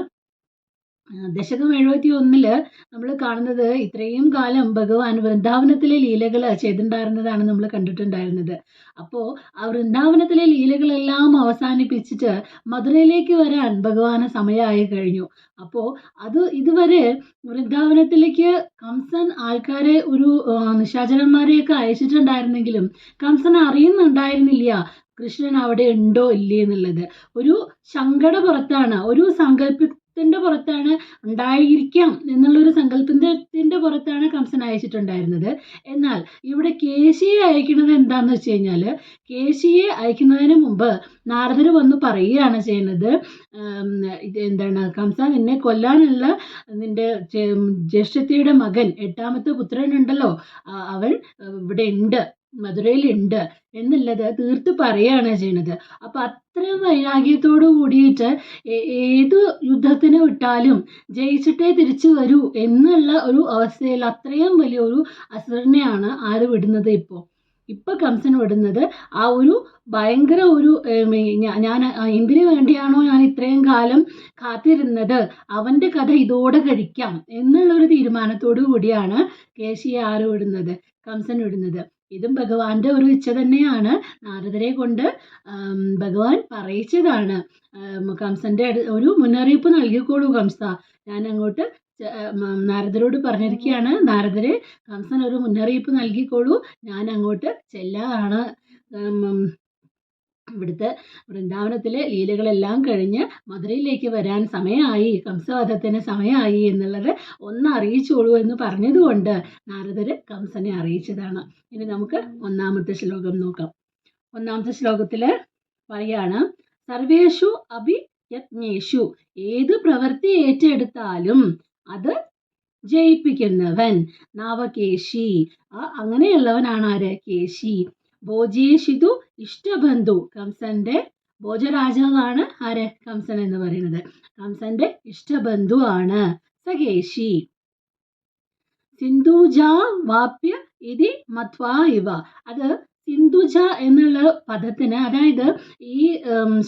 [SPEAKER 7] ദശകം 71 നമ്മൾ കാണുന്നത് ഇത്രയും കാലം ഭഗവാൻ വൃന്ദാവനത്തിലെ ലീലകൾ ചെയ്തിട്ടുണ്ടായിരുന്നതാണ് നമ്മൾ കണ്ടിട്ടുണ്ടായിരുന്നത്. അപ്പോൾ ആ വൃന്ദാവനത്തിലെ ലീലകളെല്ലാം അവസാനിപ്പിച്ചിട്ട് മധുരയിലേക്ക് വരാൻ ഭഗവാന് സമയമായി കഴിഞ്ഞു. അപ്പോൾ ഇതുവരെ വൃന്ദാവനത്തിലേക്ക് കംസൻ ആൾക്കാരെ ഒരു നിശാചരന്മാരെയൊക്കെ അയച്ചിട്ടുണ്ടായിരുന്നെങ്കിലും കംസൻ അറിയുന്നുണ്ടായിരുന്നില്ല കൃഷ്ണൻ അവിടെ ഉണ്ടോ ഇല്ലേ എന്നുള്ളത്. ഒരു ശങ്കട പുറത്താണ്, ഒരു സങ്കല്പത്തിൻ്റെ പുറത്താണ്, ഉണ്ടായിരിക്കാം എന്നുള്ളൊരു സങ്കല്പത്തിൻ്റെ പുറത്താണ് കംസൻ അയച്ചിട്ടുണ്ടായിരുന്നത്. എന്നാൽ ഇവിടെ കേശിയെ അയക്കുന്നത് എന്താണെന്ന് വെച്ച് കഴിഞ്ഞാൽ, കേശിയെ അയക്കുന്നതിന് മുമ്പ് നാരദർ വന്ന് പറയുകയാണ് ചെയ്യുന്നത്, കംസ നിന്നെ കൊല്ലാനുള്ള നിന്റെ ജ്യേഷ്ഠത്തിയുടെ മകൻ 8ാമത്തെ പുത്രനുണ്ടല്ലോ, അവൻ ഇവിടെ ഉണ്ട്, മധുരയിലുണ്ട് എന്നുള്ളത് തീർത്ത് പറയുകയാണ് ചെയ്യുന്നത്. അപ്പം അത്രയും വൈരാഗ്യത്തോടു കൂടിയിട്ട് ഏത് യുദ്ധത്തിന് വിട്ടാലും ജയിച്ചിട്ടേ തിരിച്ചു വരൂ എന്നുള്ള ഒരു അവസ്ഥയിൽ അത്രയും വലിയൊരു അസുരനെയാണ് ആര് വിടുന്നത്? ഇപ്പോൾ കംസൻ വിടുന്നത് ആ ഒരു ഭയങ്കര ഒരു ഞാൻ എന്തിനു വേണ്ടിയാണോ ഞാൻ ഇത്രയും കാലം കാത്തിരുന്നത്, അവൻ്റെ കഥ ഇതോടെ കഴിക്കാം എന്നുള്ളൊരു തീരുമാനത്തോടു കൂടിയാണ് കേശിയെ ആര് വിടുന്നത്? കംസൻ വിടുന്നത്. ഇതും ഭഗവാന്റെ ഒരു ഇച്ഛ തന്നെയാണ്. നാരദരെ കൊണ്ട് ഭഗവാൻ പറയിച്ചതാണ്. കംസന്റെ ഒരു മുന്നറിയിപ്പ് നൽകിക്കോളൂ കംസ, ഞാൻ അങ്ങോട്ട് നാരദരോട് പറഞ്ഞിരിക്കുകയാണ്, നാരദരെ കംസൻ ഒരു മുന്നറിയിപ്പ് നൽകിക്കോളൂ, ഞാൻ അങ്ങോട്ട് ചെല്ലാണ്. ഇവിടുത്തെ വൃന്ദാവനത്തിലെ ലീലകളെല്ലാം കഴിഞ്ഞ് മധുരയിലേക്ക് വരാൻ സമയമായി, കംസവധത്തിന് സമയമായി എന്നുള്ളത് ഒന്ന് അറിയിച്ചോളൂ എന്ന് പറഞ്ഞതുകൊണ്ട് നാരദര് കംസനെ അറിയിച്ചതാണ്. ഇനി നമുക്ക് 1ാമത്തെ ശ്ലോകം നോക്കാം. 1ാമത്തെ ശ്ലോകത്തിൽ പറയാണ്, സർവേഷു അഭിയജ്ഞേഷു, ഏത് പ്രവൃത്തി ഏറ്റെടുത്താലും അത് ജയിപ്പിക്കുന്നവൻ നാവകേശി, അങ്ങനെയുള്ളവനാണ് ആര്? കേശി. ഭോജേഷിതു ഇഷ്ടബന്ധു, കംസന്റെ ഭോജരാജാവാണ് ആര്? കംസൻ എന്ന് പറയുന്നത്. കംസന്റെ ഇഷ്ടബന്ധു ആണ് സകേശി. സിന്ധുജ വാപ്യ ഇതി മത്വാ ഇവ, അത് സിന്ധുജ എന്നുള്ള പദത്തിന്, അതായത് ഈ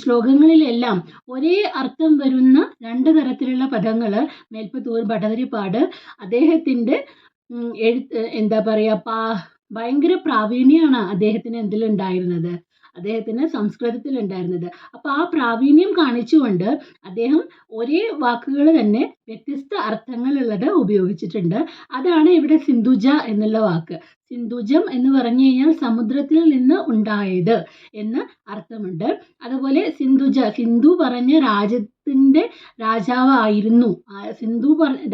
[SPEAKER 7] ശ്ലോകങ്ങളിലെല്ലാം ഒരേ അർത്ഥം വരുന്ന 2 തരത്തിലുള്ള പദങ്ങൾ മേൽപ്പത്തൂർ ഭട്ടതിരിപ്പാട് അദ്ദേഹത്തിൻ്റെ എന്താ പറയുക, ഭയങ്കര പ്രാവീണ്യമാണ് അദ്ദേഹത്തിന് എന്തിലുണ്ടായിരുന്നത്, അദ്ദേഹത്തിന് സംസ്കൃതത്തിലുണ്ടായിരുന്നത്. അപ്പോൾ ആ പ്രാവീണ്യം കാണിച്ചുകൊണ്ട് അദ്ദേഹം ഒരേ വാക്കുകൾ തന്നെ വ്യത്യസ്ത അർത്ഥങ്ങളുള്ളത് ഉപയോഗിച്ചിട്ടുണ്ട്. അതാണ് ഇവിടെ സിന്ധുജ എന്നുള്ള വാക്ക്. സിന്ധുജം എന്ന് പറഞ്ഞു കഴിഞ്ഞാൽ സമുദ്രത്തിൽ നിന്ന് ഉണ്ടായത് എന്ന് അർത്ഥമുണ്ട്. അതുപോലെ സിന്ധുജ, സിന്ധു പറഞ്ഞ രാജ്യത്തിൻ്റെ രാജാവായിരുന്നു,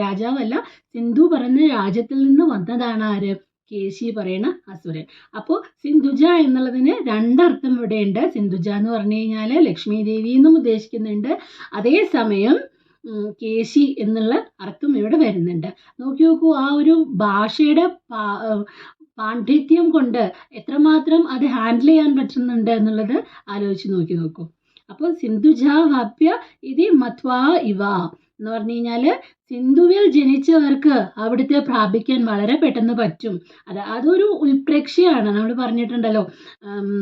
[SPEAKER 7] രാജാവല്ല, സിന്ധു പറഞ്ഞ രാജ്യത്തിൽ നിന്ന് വന്നതാണ് ആര്? കേശി പറയുന്ന അസുരൻ. അപ്പോൾ സിന്ധുജ എന്നുള്ളതിന് 2 അർത്ഥം ഇവിടെയുണ്ട്. സിന്ധുജ എന്ന് പറഞ്ഞു കഴിഞ്ഞാൽ ലക്ഷ്മി ദേവി എന്നും ഉദ്ദേശിക്കുന്നുണ്ട്, അതേസമയം കേശി എന്നുള്ള അർത്ഥം ഇവിടെ വരുന്നുണ്ട്. നോക്കൂ, ആ ഒരു ഭാഷയുടെ പാണ്ഡിത്യം കൊണ്ട് എത്രമാത്രം അത് ഹാൻഡിൽ ചെയ്യാൻ പറ്റുന്നുണ്ട് എന്നുള്ളത് ആലോചിച്ച് നോക്കൂ. അപ്പോൾ സിന്ധുജ വാപ്യ ഇതി മത്വാ ഇവ എന്ന് പറഞ്ഞു കഴിഞ്ഞാൽ സിന്ധുവിൽ ജനിച്ചവർക്ക് അവിടുത്തെ പ്രാപിക്കാൻ വളരെ പെട്ടെന്ന് പറ്റും. അതൊരു ഉൽപ്രേക്ഷയാണ്. നമ്മൾ പറഞ്ഞിട്ടുണ്ടല്ലോ,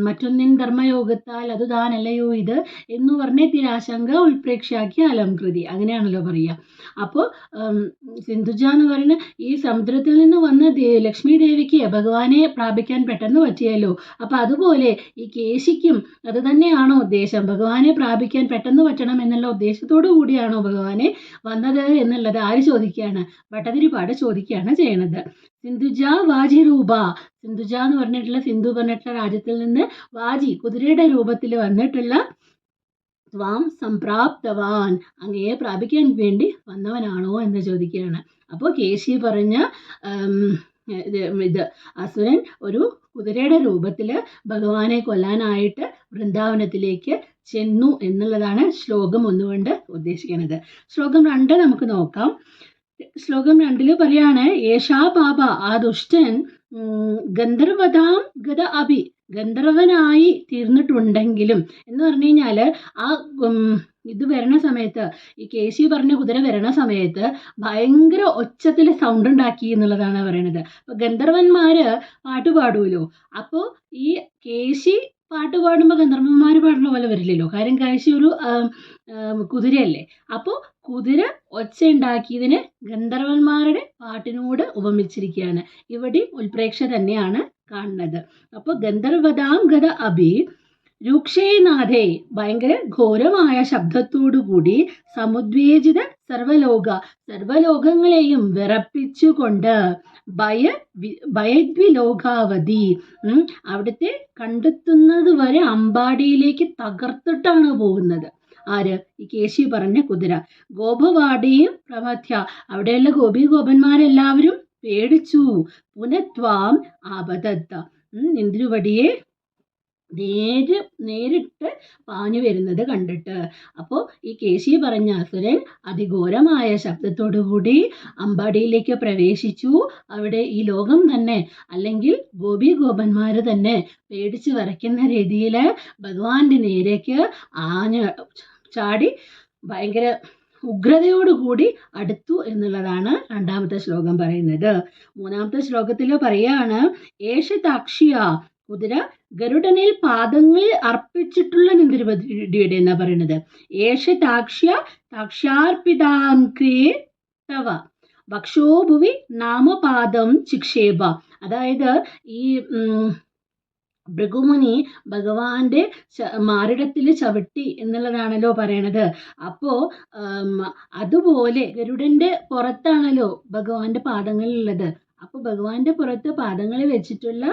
[SPEAKER 7] മറ്റൊന്നിൻ ധർമ്മയോഗത്താൽ അത് താനല്ലയോ ഇത് എന്ന് പറഞ്ഞ തിരാശങ്ക ഉൽപ്രേക്ഷയാക്കി അലംകൃതി, അങ്ങനെയാണല്ലോ പറയുക. അപ്പോൾ സിന്ധുജ എന്ന് പറയുന്ന ഈ സമുദ്രത്തിൽ നിന്ന് വന്ന ലക്ഷ്മി ദേവിക്ക് ഭഗവാനെ പ്രാപിക്കാൻ പെട്ടെന്ന് പറ്റിയല്ലോ. അപ്പം അതുപോലെ ഈ കേശിക്കും അത് തന്നെയാണോ ഉദ്ദേശം? ഭഗവാനെ പ്രാപിക്കാൻ പെട്ടെന്ന് പറ്റണം എന്നുള്ള ഉദ്ദേശത്തോടു കൂടിയാണോ ഭഗവാനെ വന്നത് എന്നുള്ളത് ആര് ചോദിക്കുകയാണ്? ഭട്ടതിരിപ്പാട് ചോദിക്കുകയാണ് ചെയ്യണത്. സിന്ധുജ വാജിരൂപ, സിന്ധുജ എന്ന് പറഞ്ഞിട്ടുള്ള സിന്ധു പറഞ്ഞിട്ടുള്ള രാജ്യത്തിൽ നിന്ന് വാജി കുതിരയുടെ രൂപത്തിൽ വന്നിട്ടുള്ള ത്വാം സംപ്രാപ്തവാൻ, അങ്ങയെ പ്രാപിക്കാൻ വേണ്ടി വന്നവനാണോ എന്ന് ചോദിക്കുകയാണ്. അപ്പോൾ കേശി പറഞ്ഞ ഇത് അസുരൻ ഒരു കുതിരയുടെ രൂപത്തിൽ ഭഗവാനെ കൊല്ലാനായിട്ട് വൃന്ദാവനത്തിലേക്ക് ചെന്നു എന്നുള്ളതാണ് ശ്ലോകം 1 കൊണ്ട് ഉദ്ദേശിക്കുന്നത്. ശ്ലോകം 2 നമുക്ക് നോക്കാം. ശ്ലോകം 2 പറയാണ്, ഏഷാ പാപ, ആ ദുഷ്ടൻ ഗന്ധർവതാം ഗത അഭി, ഗന്ധർവനായി തീർന്നിട്ടുണ്ടെങ്കിലും എന്ന് പറഞ്ഞു കഴിഞ്ഞാൽ ആ ഇത് വരണ സമയത്ത്, ഈ കേശി പറഞ്ഞ കുതിര വരണ സമയത്ത് ഭയങ്കര ഒച്ചത്തിൽ സൗണ്ട് ഉണ്ടാക്കി എന്നുള്ളതാണ് പറയണത്. അപ്പോൾ ഗന്ധർവന്മാര് പാട്ട് പാടുമല്ലോ. അപ്പോൾ ഈ കേശി പാട്ട് പാടുമ്പോൾ ഗന്ധർവന്മാർ പാടുന്ന പോലെ വരില്ലല്ലോ, കാര്യം കേശി ഒരു കുതിരയല്ലേ. അപ്പോൾ കുതിര ഒച്ച ഉണ്ടാക്കിയതിന് ഗന്ധർവന്മാരുടെ പാട്ടിനോട് ഉപമിച്ചിരിക്കുകയാണ്. ഇവിടെ ഉൽപ്രേക്ഷ തന്നെയാണ് കാണുന്നത്. അപ്പോൾ ഗന്ധർവതാം ഗത അഭി രൂക്ഷേനാഥേ, ഭയങ്കര ഘോരമായ ശബ്ദത്തോടുകൂടി സമുദ്വേജിത സർവലോകങ്ങളെയും വിറപ്പിച്ചുകൊണ്ട് ഭയദ്വിലോകാവധി, അവിടുത്തെ കണ്ടെത്തുന്നത് വരെ അമ്പാടിയിലേക്ക് തകർത്തിട്ടാണ് പോകുന്നത്. ആര്? ഈ കേശി പറഞ്ഞ കുതിര. ഗോപവാടിയും പ്രമഥ്യ, അവിടെയുള്ള ഗോപന്മാരെല്ലാവരും പേടിച്ചു. പുനത്വാം ആപതത്ത, ഇന്ദ്രുവടിയെ നേരിട്ട് പാഞ്ഞു വരുന്നത് കണ്ടിട്ട്. അപ്പോൾ ഈ കേശി പറഞ്ഞ അസുരൻ അതിഘോരമായ ശബ്ദത്തോടുകൂടി അമ്പാടിയിലേക്ക് പ്രവേശിച്ചു. അവിടെ ഈ ലോകം തന്നെ, അല്ലെങ്കിൽ ഗോപന്മാർ തന്നെ പേടിച്ച് വരയ്ക്കുന്ന രീതിയിൽ ഭഗവാന്റെ നേരേക്ക് ചാടി ഭയങ്കര ഉഗ്രതയോടുകൂടി അടുത്തു എന്നുള്ളതാണ് 2ാമത്തെ ശ്ലോകം പറയുന്നത്. 3ാമത്തെ ശ്ലോകത്തിൽ പറയാണ്, ഏഷതാക്ഷിയ, കുതിര ഗരുഡനിൽ പാദങ്ങൾ അർപ്പിച്ചിട്ടുള്ള നിന്ദ്രവടിയുടെ എന്നാ പറയുന്നത്. ഏഷതാക്ഷ്യ താക്ഷ്യാർപ്പിതാംക്രേ തവ ഭക്ഷോഭുവി നാമപാദം ചിക്ഷേപ. അതായത് ഈ ഭൃഗുമുനി ഭഗവാന്റെ മാറിടത്തിൽ ചവിട്ടി എന്നുള്ളതാണല്ലോ പറയണത്. അപ്പോൾ അതുപോലെ ഗരുഡന്റെ പുറത്താണല്ലോ ഭഗവാന്റെ പാദങ്ങളുള്ളത്. അപ്പോൾ ഭഗവാന്റെ പുറത്ത് പാദങ്ങൾ വെച്ചിട്ടുള്ള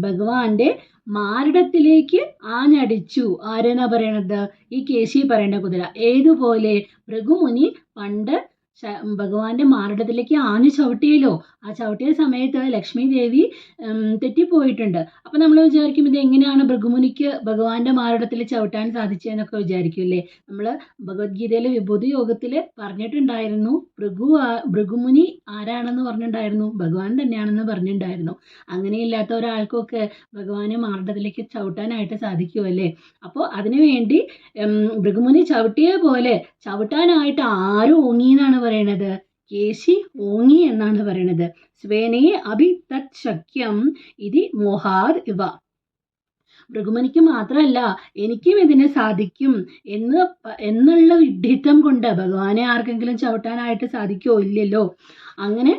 [SPEAKER 7] ഭഗവാന്റെ മാറിടത്തിലേക്ക് ആഞ്ഞടിച്ചു. ആരെന്നാ പറയണത്? ഈ കേശി പറയേണ്ട കുതിര. ഏതുപോലെ? ഭൃഗുമുനി പണ്ട് ഭഗവാന്റെ മാറിടത്തിലേക്ക് ആഞ്ഞു ചവിട്ടിയല്ലോ. ആ ചവിട്ടിയ സമയത്ത് ലക്ഷ്മി ദേവി തെറ്റിപ്പോയിട്ടുണ്ട്. അപ്പം നമ്മൾ വിചാരിക്കും, ഇത് എങ്ങനെയാണ് ഭൃഗുമുനിക്ക് ഭഗവാന്റെ മാറിടത്തിൽ ചവിട്ടാൻ സാധിച്ചതെന്നൊക്കെ വിചാരിക്കുമല്ലേ. നമ്മൾ ഭഗവത്ഗീതയിലെ വിഭൂതി യോഗത്തിൽ പറഞ്ഞിട്ടുണ്ടായിരുന്നു, ഭൃഗുമുനി ആരാണെന്ന് പറഞ്ഞിട്ടുണ്ടായിരുന്നു, ഭഗവാൻ തന്നെയാണെന്ന് പറഞ്ഞിട്ടുണ്ടായിരുന്നു. അങ്ങനെയില്ലാത്ത ഒരാൾക്കൊക്കെ ഭഗവാനെ മാറിടത്തിലേക്ക് ചവിട്ടാനായിട്ട് സാധിക്കുമല്ലേ. അപ്പോൾ അതിനുവേണ്ടി ഭൃഗുമുനി ചവിട്ടിയ പോലെ ചവിട്ടാനായിട്ട് ആരും ഓങ്ങിയെന്നാണ് പറയണത്? കേശി ഓങ്ങി എന്നാണ് പറയണത്. സ്വേനേ അഭി തത് ശക്യം ഇതി മോഹാദ് ഇവ. ഭൃഗുമുനിക്ക് മാത്രമല്ല എനിക്കും ഇതിന് സാധിക്കും എന്നുള്ള വിഡ്ഢിത്തം കൊണ്ട് ഭഗവാനെ ആർക്കെങ്കിലും ചവിട്ടാനായിട്ട് സാധിക്കുമോ? ഇല്ലല്ലോ. അങ്ങനെ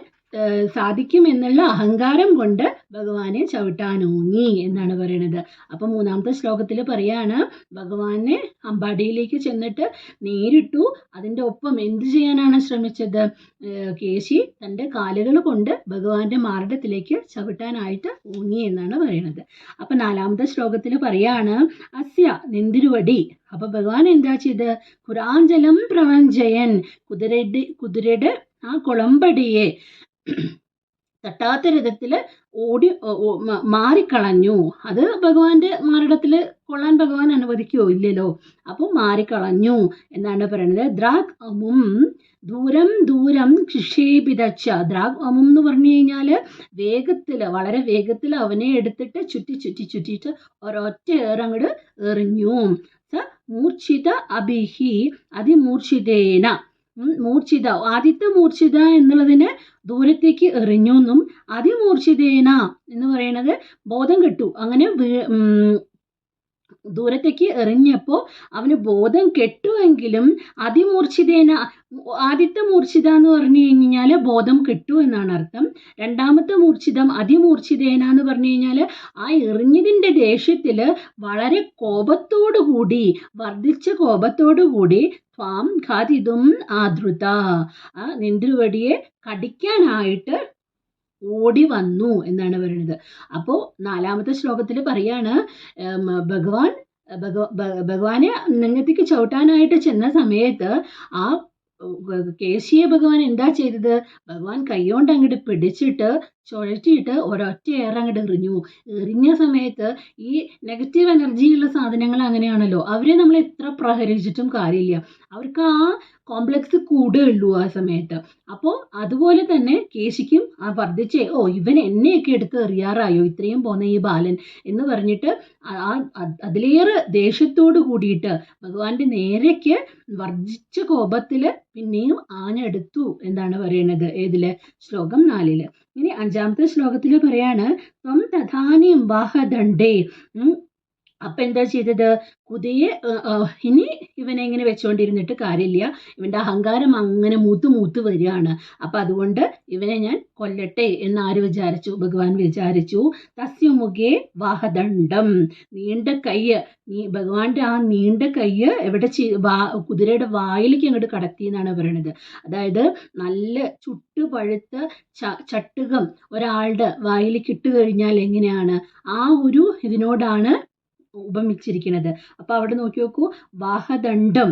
[SPEAKER 7] സാധിക്കും എന്നുള്ള അഹങ്കാരം കൊണ്ട് ഭഗവാനെ ചവിട്ടാനോങ്ങി എന്നാണ് പറയണത്. അപ്പം 3ാമത്തെ ശ്ലോകത്തിൽ പറയാണ്, ഭഗവാനെ അമ്പാടിയിലേക്ക് ചെന്നിട്ട് നേരിട്ടു. അതിൻ്റെ ഒപ്പം എന്ത് ചെയ്യാനാണ് ശ്രമിച്ചത്? കേശി തൻ്റെ കാലുകൾ കൊണ്ട് ഭഗവാന്റെ മാർഗത്തിലേക്ക് ചവിട്ടാനായിട്ട് ഓങ്ങി എന്നാണ് പറയണത്. അപ്പം 4ാമത്തെ ശ്ലോകത്തിൽ പറയാണ്, അസ്യ നിന്തിരുവടി. അപ്പൊ ഭഗവാൻ എന്താ ചെയ്ത്? കുരാഞ്ചലം പ്രവഞ്ചയൻ, കുതിരയുടെ ആ കുളമ്പടിയെ തട്ടാത്ത രഥത്തിൽ മാറിക്കളഞ്ഞു. അത് ഭഗവാന്റെ മാറിടത്തിൽ കൊള്ളാൻ ഭഗവാൻ അനുവദിക്കുമോ? ഇല്ലല്ലോ. അപ്പോൾ മാറിക്കളഞ്ഞു എന്നാണ് പറയുന്നത്. ദ്രാഗ് അമും ദൂരം ക്ഷിക്ഷേപിതച്ച. ദ്രാഗ് അമും എന്ന് പറഞ്ഞു കഴിഞ്ഞാൽ വളരെ വേഗത്തിൽ അവനെ എടുത്തിട്ട് ചുറ്റിയിട്ട് ഒരൊറ്റ ഏറങ്ങട് എറിഞ്ഞു. സ മൂർച്ഛിത അഭിഹി അതിമൂർച്ഛിതേന. മൂർച്ഛിത, ആദ്യത്തെ മൂർച്ഛിത എന്നുള്ളതിന് ദൂരത്തേക്ക് എറിഞ്ഞു എന്നും, അതിമൂർച്ഛിതേന എന്ന് പറയുന്നത് ബോധം കെട്ടു, അങ്ങനെ ദൂരത്തേക്ക് എറിഞ്ഞപ്പോൾ അവന് ബോധം കെട്ടുവെങ്കിലും അതിമൂർച്ഛിതേന, ആദ്യത്തെ മൂർച്ഛിത എന്ന് പറഞ്ഞു കഴിഞ്ഞാൽ ബോധം കെട്ടു എന്നാണ് അർത്ഥം. രണ്ടാമത്തെ മൂർച്ഛിതം അതിമൂർച്ഛിതേന എന്ന് പറഞ്ഞു കഴിഞ്ഞാൽ ആ എറിഞ്ഞതിൻ്റെ ദേഷ്യത്തിൽ വളരെ കോപത്തോടു കൂടി, വർദ്ധിച്ച കോപത്തോടു കൂടി ത്വാം ഘാതിതും ആധൃത, ആ നെന്തിരുവടിയെ കടിക്കാനായിട്ട് ഓടി വന്നു എന്നാണ് പറയുന്നത്. അപ്പോൾ 4ാമത്തെ ശ്ലോകത്തിൽ പറയാണ് ഭഗവാനെ നെഞ്ഞത്തേക്ക് ചവിട്ടാനായിട്ട് ചെന്ന സമയത്ത് ആ കേശിയെ ഭഗവാൻ എന്താ ചെയ്തത്? ഭഗവാൻ കൈകൊണ്ട് അങ്ങോട്ട് പിടിച്ചിട്ട് ചുഴറ്റിയിട്ട് ഒരൊറ്റ അങ്ങോട്ട് എറിഞ്ഞ സമയത്ത് ഈ നെഗറ്റീവ് എനർജിയുള്ള സാധനങ്ങൾ അങ്ങനെയാണല്ലോ, അവരെ നമ്മൾ എത്ര പ്രഹരിച്ചിട്ടും കാര്യമില്ല, അവർക്ക് ആ കോംപ്ലക്സ് കൂടുകയുള്ളൂ ആ സമയത്ത്. അപ്പോൾ അതുപോലെ തന്നെ കേശിക്കും ആ വർദ്ധിച്ചേ, ഇവൻ എന്നെയൊക്കെ എടുത്ത് എറിയാറായോ ഇത്രയും പോന്ന ഈ ബാലൻ എന്ന് പറഞ്ഞിട്ട് അതിലേറെ ദേഷ്യത്തോട് കൂടിയിട്ട് ഭഗവാന്റെ നേരേക്ക് വർദ്ധിച്ച കോപത്തിൽ പിന്നെയും ആഞ്ഞെടുത്തു എന്നാണ് പറയുന്നത്. ഏതില്? ശ്ലോകം 4. ഇനി 5ാമത്തെ ശ്ലോകത്തിൽ പറയാണ് ത്വം തഥാനിം വാഹദണ്ഡേ. അപ്പം എന്താ ചെയ്തത്? കുതിയെ ഇനി ഇവനെ ഇങ്ങനെ വെച്ചുകൊണ്ടിരുന്നിട്ട് കാര്യമില്ല, ഇവൻ്റെ അഹങ്കാരം അങ്ങനെ മൂത്ത് വരികയാണ്. അപ്പം അതുകൊണ്ട് ഇവനെ ഞാൻ കൊല്ലട്ടെ എന്നാര് വിചാരിച്ചു? ഭഗവാൻ വിചാരിച്ചു. തസ്യ മുഖേ വാഹദണ്ഡം, നീണ്ട കയ്യ്, ഭഗവാന്റെ ആ നീണ്ട കയ്യ് എവിടെ കുതിരയുടെ വായിലേക്ക് അങ്ങോട്ട് കടത്തി എന്നാണ് പറയണത്. അതായത് നല്ല ചുട്ടുപഴുത്ത ചട്ടുകം ഒരാളുടെ വായിലേക്ക് ഇട്ട് കഴിഞ്ഞാൽ എങ്ങനെയാണ്, ആ ഒരു ഇതിനോടാണ് ഉപമിച്ചിരിക്കുന്നത്. അപ്പൊ അവിടെ നോക്കി നോക്കൂ, വാഹദണ്ഡം,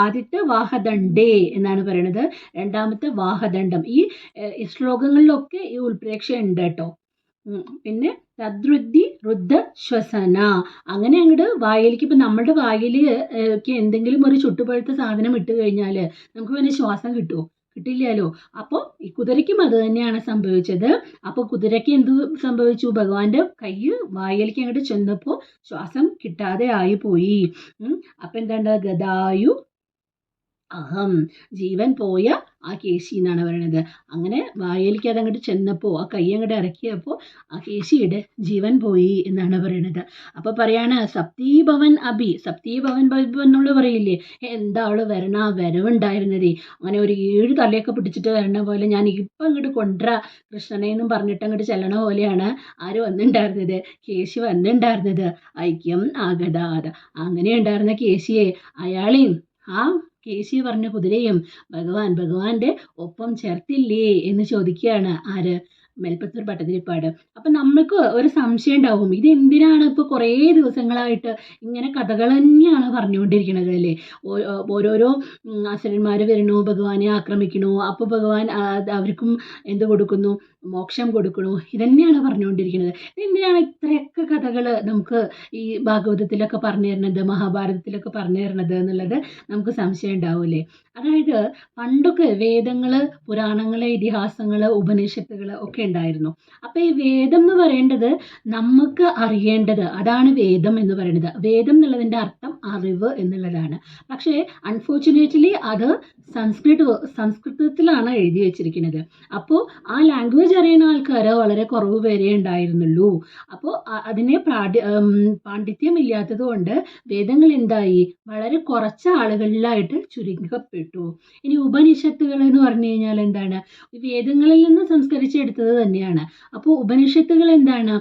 [SPEAKER 7] ആദ്യത്തെ വാഹദണ്ഡേ എന്നാണ് പറയുന്നത്, രണ്ടാമത്തെ വാഹദണ്ഡം. ഈ ശ്ലോകങ്ങളിലൊക്കെ ഈ ഉൾപ്രേക്ഷ ഉണ്ട് കേട്ടോ. പിന്നെ തദ്രുദ്ധി രുദ്ധ ശ്വസന, അങ്ങനെ അങ്ങോട്ട് വായിലേക്ക്, ഇപ്പം നമ്മുടെ വായിലേക്ക് എന്തെങ്കിലും ഒരു ചുട്ടുപഴുത്ത സാധനം ഇട്ട് കഴിഞ്ഞാൽ നമുക്ക് പിന്നെ ശ്വാസം കിട്ടുമോ? കിട്ടില്ലല്ലോ. അപ്പോൾ ഈ കുതിരയ്ക്കും അത് തന്നെയാണ് സംഭവിച്ചത്. അപ്പോൾ കുതിരയ്ക്ക് എന്ത് സംഭവിച്ചു? ഭഗവാന്റെ കൈ വായിലേക്ക് അങ്ങോട്ട് ചെന്നപ്പോൾ ശ്വാസം കിട്ടാതെ ആയിപ്പോയി. അപ്പം എന്താണ്? ഗദായു അഹം, ജീവൻ പോയ ആ കേശി എന്നാണ് പറയണത്. അങ്ങനെ വായിലേക്ക് അതങ്ങോട്ട് ചെന്നപ്പോൾ, ആ കൈ അങ്ങോട്ട് ഇറക്കിയപ്പോൾ ആ കേശിയുടെ ജീവൻ പോയി എന്നാണ് പറയണത്. അപ്പോൾ പറയാണ് സപ്തീഭവൻ അഭി, സപ്തീഭവൻ എന്നുള്ള പറയില്ലേ, എന്താ അവള് വരവുണ്ടായിരുന്നതേ, അങ്ങനെ ഒരു 7 തലയൊക്കെ പിടിച്ചിട്ട് വരണ പോലെ ഞാൻ ഇപ്പം അങ്ങോട്ട് കൊണ്ടുവരാ കൃഷ്ണനെ എന്നും പറഞ്ഞിട്ട് അങ്ങോട്ട് ചെല്ലണ പോലെയാണ് ആര് വന്നിട്ടുണ്ടായിരുന്നത്? കേശി വന്നിട്ടുണ്ടായിരുന്നത്. ഐക്യം ആഗതാത, അങ്ങനെ ഉണ്ടായിരുന്ന കേശിയെ അയാളെയും ആ കേശി പറഞ്ഞ കുതിരയും ഭഗവാന്റെ ഒപ്പം ചേർത്തില്ലേ എന്ന് ചോദിക്കുകയാണ് ആര്? മേൽപ്പത്തൂർ ഭട്ടതിരിപ്പാട്. അപ്പം നമുക്ക് ഒരു സംശയം ഉണ്ടാവും, ഇത് എന്തിനാണ് ഇപ്പോൾ കുറേ ദിവസങ്ങളായിട്ട് ഇങ്ങനെ കഥകൾ തന്നെയാണ് പറഞ്ഞുകൊണ്ടിരിക്കുന്നത് അല്ലേ? ഓരോരോ അസുരന്മാർ വരണു, ഭഗവാനെ ആക്രമിക്കണു, അപ്പോൾ ഭഗവാൻ അവർക്കും എന്ത് കൊടുക്കുന്നു? മോക്ഷം കൊടുക്കണു. ഇതന്നെയാണ് പറഞ്ഞുകൊണ്ടിരിക്കുന്നത്. എന്തിനാണ് ഇത്രയൊക്കെ കഥകൾ നമുക്ക് ഈ ഭാഗവതത്തിലൊക്കെ പറഞ്ഞു തരുന്നത്, മഹാഭാരതത്തിലൊക്കെ പറഞ്ഞു തരുന്നത് എന്നുള്ളത് നമുക്ക് സംശയം ഉണ്ടാവില്ലേ? അതായത് പണ്ടൊക്കെ വേദങ്ങൾ, പുരാണങ്ങൾ, ഇതിഹാസങ്ങൾ, ഉപനിഷത്തുകൾ ഒക്കെ ഉണ്ടായിരുന്നു. അപ്പോൾ ഈ വേദം എന്ന് പറയേണ്ടത് നമുക്ക് അറിയേണ്ടത്, അതാണ് വേദം എന്ന് പറയുന്നത്. വേദം എന്നുള്ളതിൻ്റെ അർത്ഥം അറിവ് എന്നുള്ളതാണ്. പക്ഷേ അൺഫോർച്ചുനേറ്റ്ലി അത് സംസ്കൃതത്തിലാണ് എഴുതി വെച്ചിരിക്കുന്നത്. അപ്പോൾ ആ ലാംഗ്വേജ് അറിയുന്ന ആൾക്കാർ വളരെ കുറവ് പേരേ ഉണ്ടായിരുന്നുള്ളൂ. അപ്പോൾ അതിനെ പാണ്ഡിത്യം ഇല്ലാത്തത് കൊണ്ട് വേദങ്ങൾ എന്തായി? വളരെ കുറച്ച് ആളുകളിലായിട്ട് ചുരുക്കപ്പെട്ടു. ഇനി ഉപനിഷത്തുകൾ എന്ന് പറഞ്ഞു കഴിഞ്ഞാൽ എന്താണ്? വേദങ്ങളിൽ നിന്ന് സംസ്കരിച്ചെടുത്തത് തന്നെയാണ്. അപ്പോൾ ഉപനിഷത്തുകൾ എന്താണ്?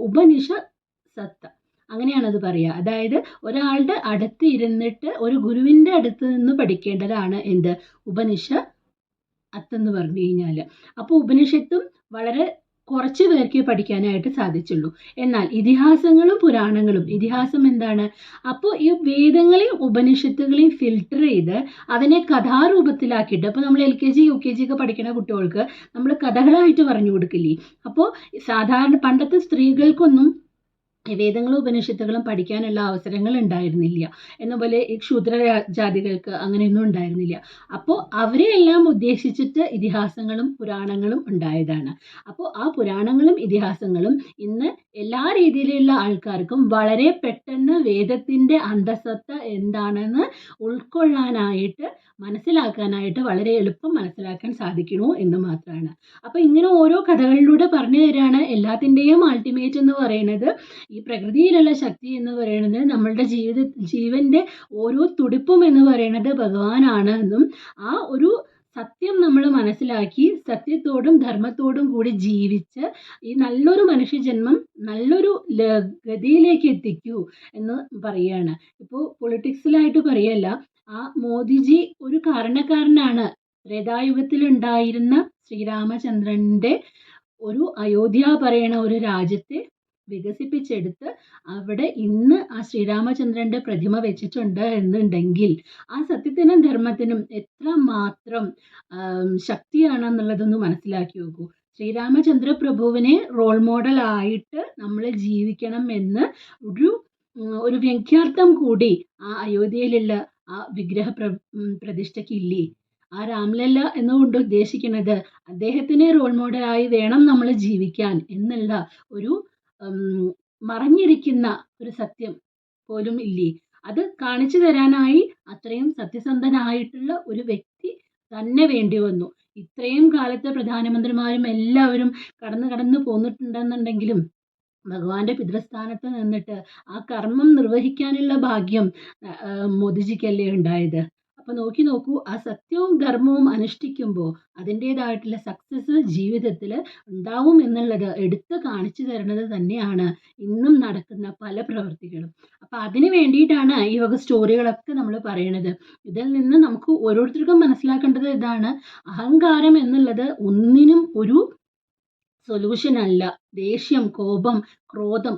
[SPEAKER 7] ഉപനിഷത്ത്, അങ്ങനെയാണത് പറയുക. അതായത് ഒരാളുടെ അടുത്ത് ഇരുന്നിട്ട് ഒരു ഗുരുവിൻ്റെ അടുത്ത് നിന്ന് പഠിക്കേണ്ടതാണ് എന്ത്? ഉപനിഷത്ത് എന്ന് പറഞ്ഞു കഴിഞ്ഞാൽ. അപ്പോൾ ഉപനിഷത്തും വളരെ കുറച്ച് പേർക്ക് പഠിക്കാനായിട്ട് സാധിച്ചുള്ളൂ. എന്നാൽ ഇതിഹാസങ്ങളും പുരാണങ്ങളും, ഇതിഹാസം എന്താണ്? അപ്പോൾ ഈ വേദങ്ങളെയും ഉപനിഷത്തുകളെയും ഫിൽട്ടർ ചെയ്ത് അതിനെ കഥാരൂപത്തിലാക്കിയിട്ട്, അപ്പോൾ നമ്മൾ LKG UKG ഒക്കെ പഠിക്കുന്ന കുട്ടികൾക്ക് നമ്മൾ കഥകളായിട്ട് പറഞ്ഞു കൊടുക്കില്ലേ? അപ്പോൾ സാധാരണ പണ്ടത്തെ സ്ത്രീകൾക്കൊന്നും ഈ വേദങ്ങളും ഉപനിഷത്തുകളും പഠിക്കാനുള്ള അവസരങ്ങൾ ഉണ്ടായിരുന്നില്ല. എന്നപോലെ ഈ ക്ഷൂദ്ര ജാതികൾക്ക് അങ്ങനെയൊന്നും ഉണ്ടായിരുന്നില്ല. അപ്പോൾ അവരെയെല്ലാം ഉദ്ദേശിച്ചിട്ട് ഇതിഹാസങ്ങളും പുരാണങ്ങളും ഉണ്ടായതാണ്. അപ്പോൾ ആ പുരാണങ്ങളും ഇതിഹാസങ്ങളും ഇന്ന് എല്ലാ രീതിയിലുള്ള ആൾക്കാർക്കും വളരെ പെട്ടെന്ന് വേദത്തിൻ്റെ അന്തസത്ത എന്താണെന്ന് ഉൾക്കൊള്ളാനായിട്ട് മനസ്സിലാക്കാനായിട്ട് വളരെ എളുപ്പം മനസ്സിലാക്കാൻ സാധിക്കണു എന്ന് മാത്രമാണ്. അപ്പോൾ ഇങ്ങനെ ഓരോ കഥകളിലൂടെ പറഞ്ഞു തരാണ് എല്ലാത്തിൻ്റെയും അൾട്ടിമേറ്റ് എന്ന് പറയുന്നത് ഈ പ്രകൃതിയിലുള്ള ശക്തി എന്ന് പറയുന്നത് നമ്മളുടെ ജീവൻ്റെ ഓരോ തുടിപ്പും എന്ന് പറയുന്നത് ഭഗവാനാണ് എന്നും ആ ഒരു സത്യം നമ്മൾ മനസ്സിലാക്കി സത്യത്തോടും ധർമ്മത്തോടും കൂടി ജീവിച്ച് ഈ നല്ലൊരു മനുഷ്യജന്മം നല്ലൊരു ഗതിയിലേക്ക് എത്തിക്കൂ എന്ന് പറയുകയാണ്. ഇപ്പോൾ പൊളിറ്റിക്സിലായിട്ട് പറയല്ല, ആ മോദിജി ഒരു കാരണക്കാരനാണ്. ത്രേതായുഗത്തിലുണ്ടായിരുന്ന ശ്രീരാമചന്ദ്രൻ്റെ ഒരു അയോധ്യ പറയണ ഒരു രാജ്യത്തെ വികസിപ്പിച്ചെടുത്ത് അവിടെ ഇന്ന് ആ ശ്രീരാമചന്ദ്രൻ്റെ പ്രതിമ വെച്ചിട്ടുണ്ട് എന്നുണ്ടെങ്കിൽ ആ സത്യത്തിനും ധർമ്മത്തിനും എത്രമാത്രം ശക്തിയാണെന്നുള്ളതൊന്ന് മനസ്സിലാക്കി നോക്കൂ. ശ്രീരാമചന്ദ്ര പ്രഭുവിനെ റോൾ മോഡലായിട്ട് നമ്മൾ ജീവിക്കണം എന്ന് ഒരു വ്യംഗ്യാർത്ഥം കൂടി ആ അയോധ്യയിലുള്ള ആ വിഗ്രഹ പ്രതിഷ്ഠയ്ക്കില്ലേ? ആ രാംലല്ല എന്നുകൊണ്ട് ഉദ്ദേശിക്കുന്നത് അദ്ദേഹത്തിനെ റോൾ മോഡലായി വേണം നമ്മൾ ജീവിക്കാൻ എന്നുള്ള ഒരു മറഞ്ഞിരിക്കുന്ന ഒരു സത്യം പോലും ഇല്ലേ? അത് കാണിച്ചു തരാനായി അത്രയും സത്യസന്ധനായിട്ടുള്ള ഒരു വ്യക്തി തന്നെ വേണ്ടി വന്നു. ഇത്രയും കാലത്തെ പ്രധാനമന്ത്രിമാരും എല്ലാവരും കടന്നു പോന്നിട്ടുണ്ടെന്നുണ്ടെങ്കിലും ഭഗവാന്റെ പിതൃസ്ഥാനത്ത് നിന്നിട്ട് ആ കർമ്മം നിർവഹിക്കാനുള്ള ഭാഗ്യം മോദിജിക്കല്ലേ ഉണ്ടായത്. അപ്പോൾ നോക്കൂ, ആ സത്യവും ധർമ്മവും അനുഷ്ഠിക്കുമ്പോൾ അതിൻ്റേതായിട്ടുള്ള സക്സസ് ജീവിതത്തിൽ ഉണ്ടാവും എന്നുള്ളത് എടുത്ത് കാണിച്ചു തരുന്നത് തന്നെയാണ് ഇന്നും നടക്കുന്ന പല പ്രവൃത്തികളും. അപ്പോൾ അതിന് വേണ്ടിയിട്ടാണ് ഈ വക സ്റ്റോറികളൊക്കെ നമ്മൾ പറയണത്. ഇതിൽ നിന്ന് നമുക്ക് ഓരോരുത്തർക്കും മനസ്സിലാക്കേണ്ടത് ഇതാണ്: അഹങ്കാരം എന്നുള്ളത് ഒന്നിനും ഒരു സൊല്യൂഷൻ അല്ല. ദേഷ്യം, കോപം, ക്രോധം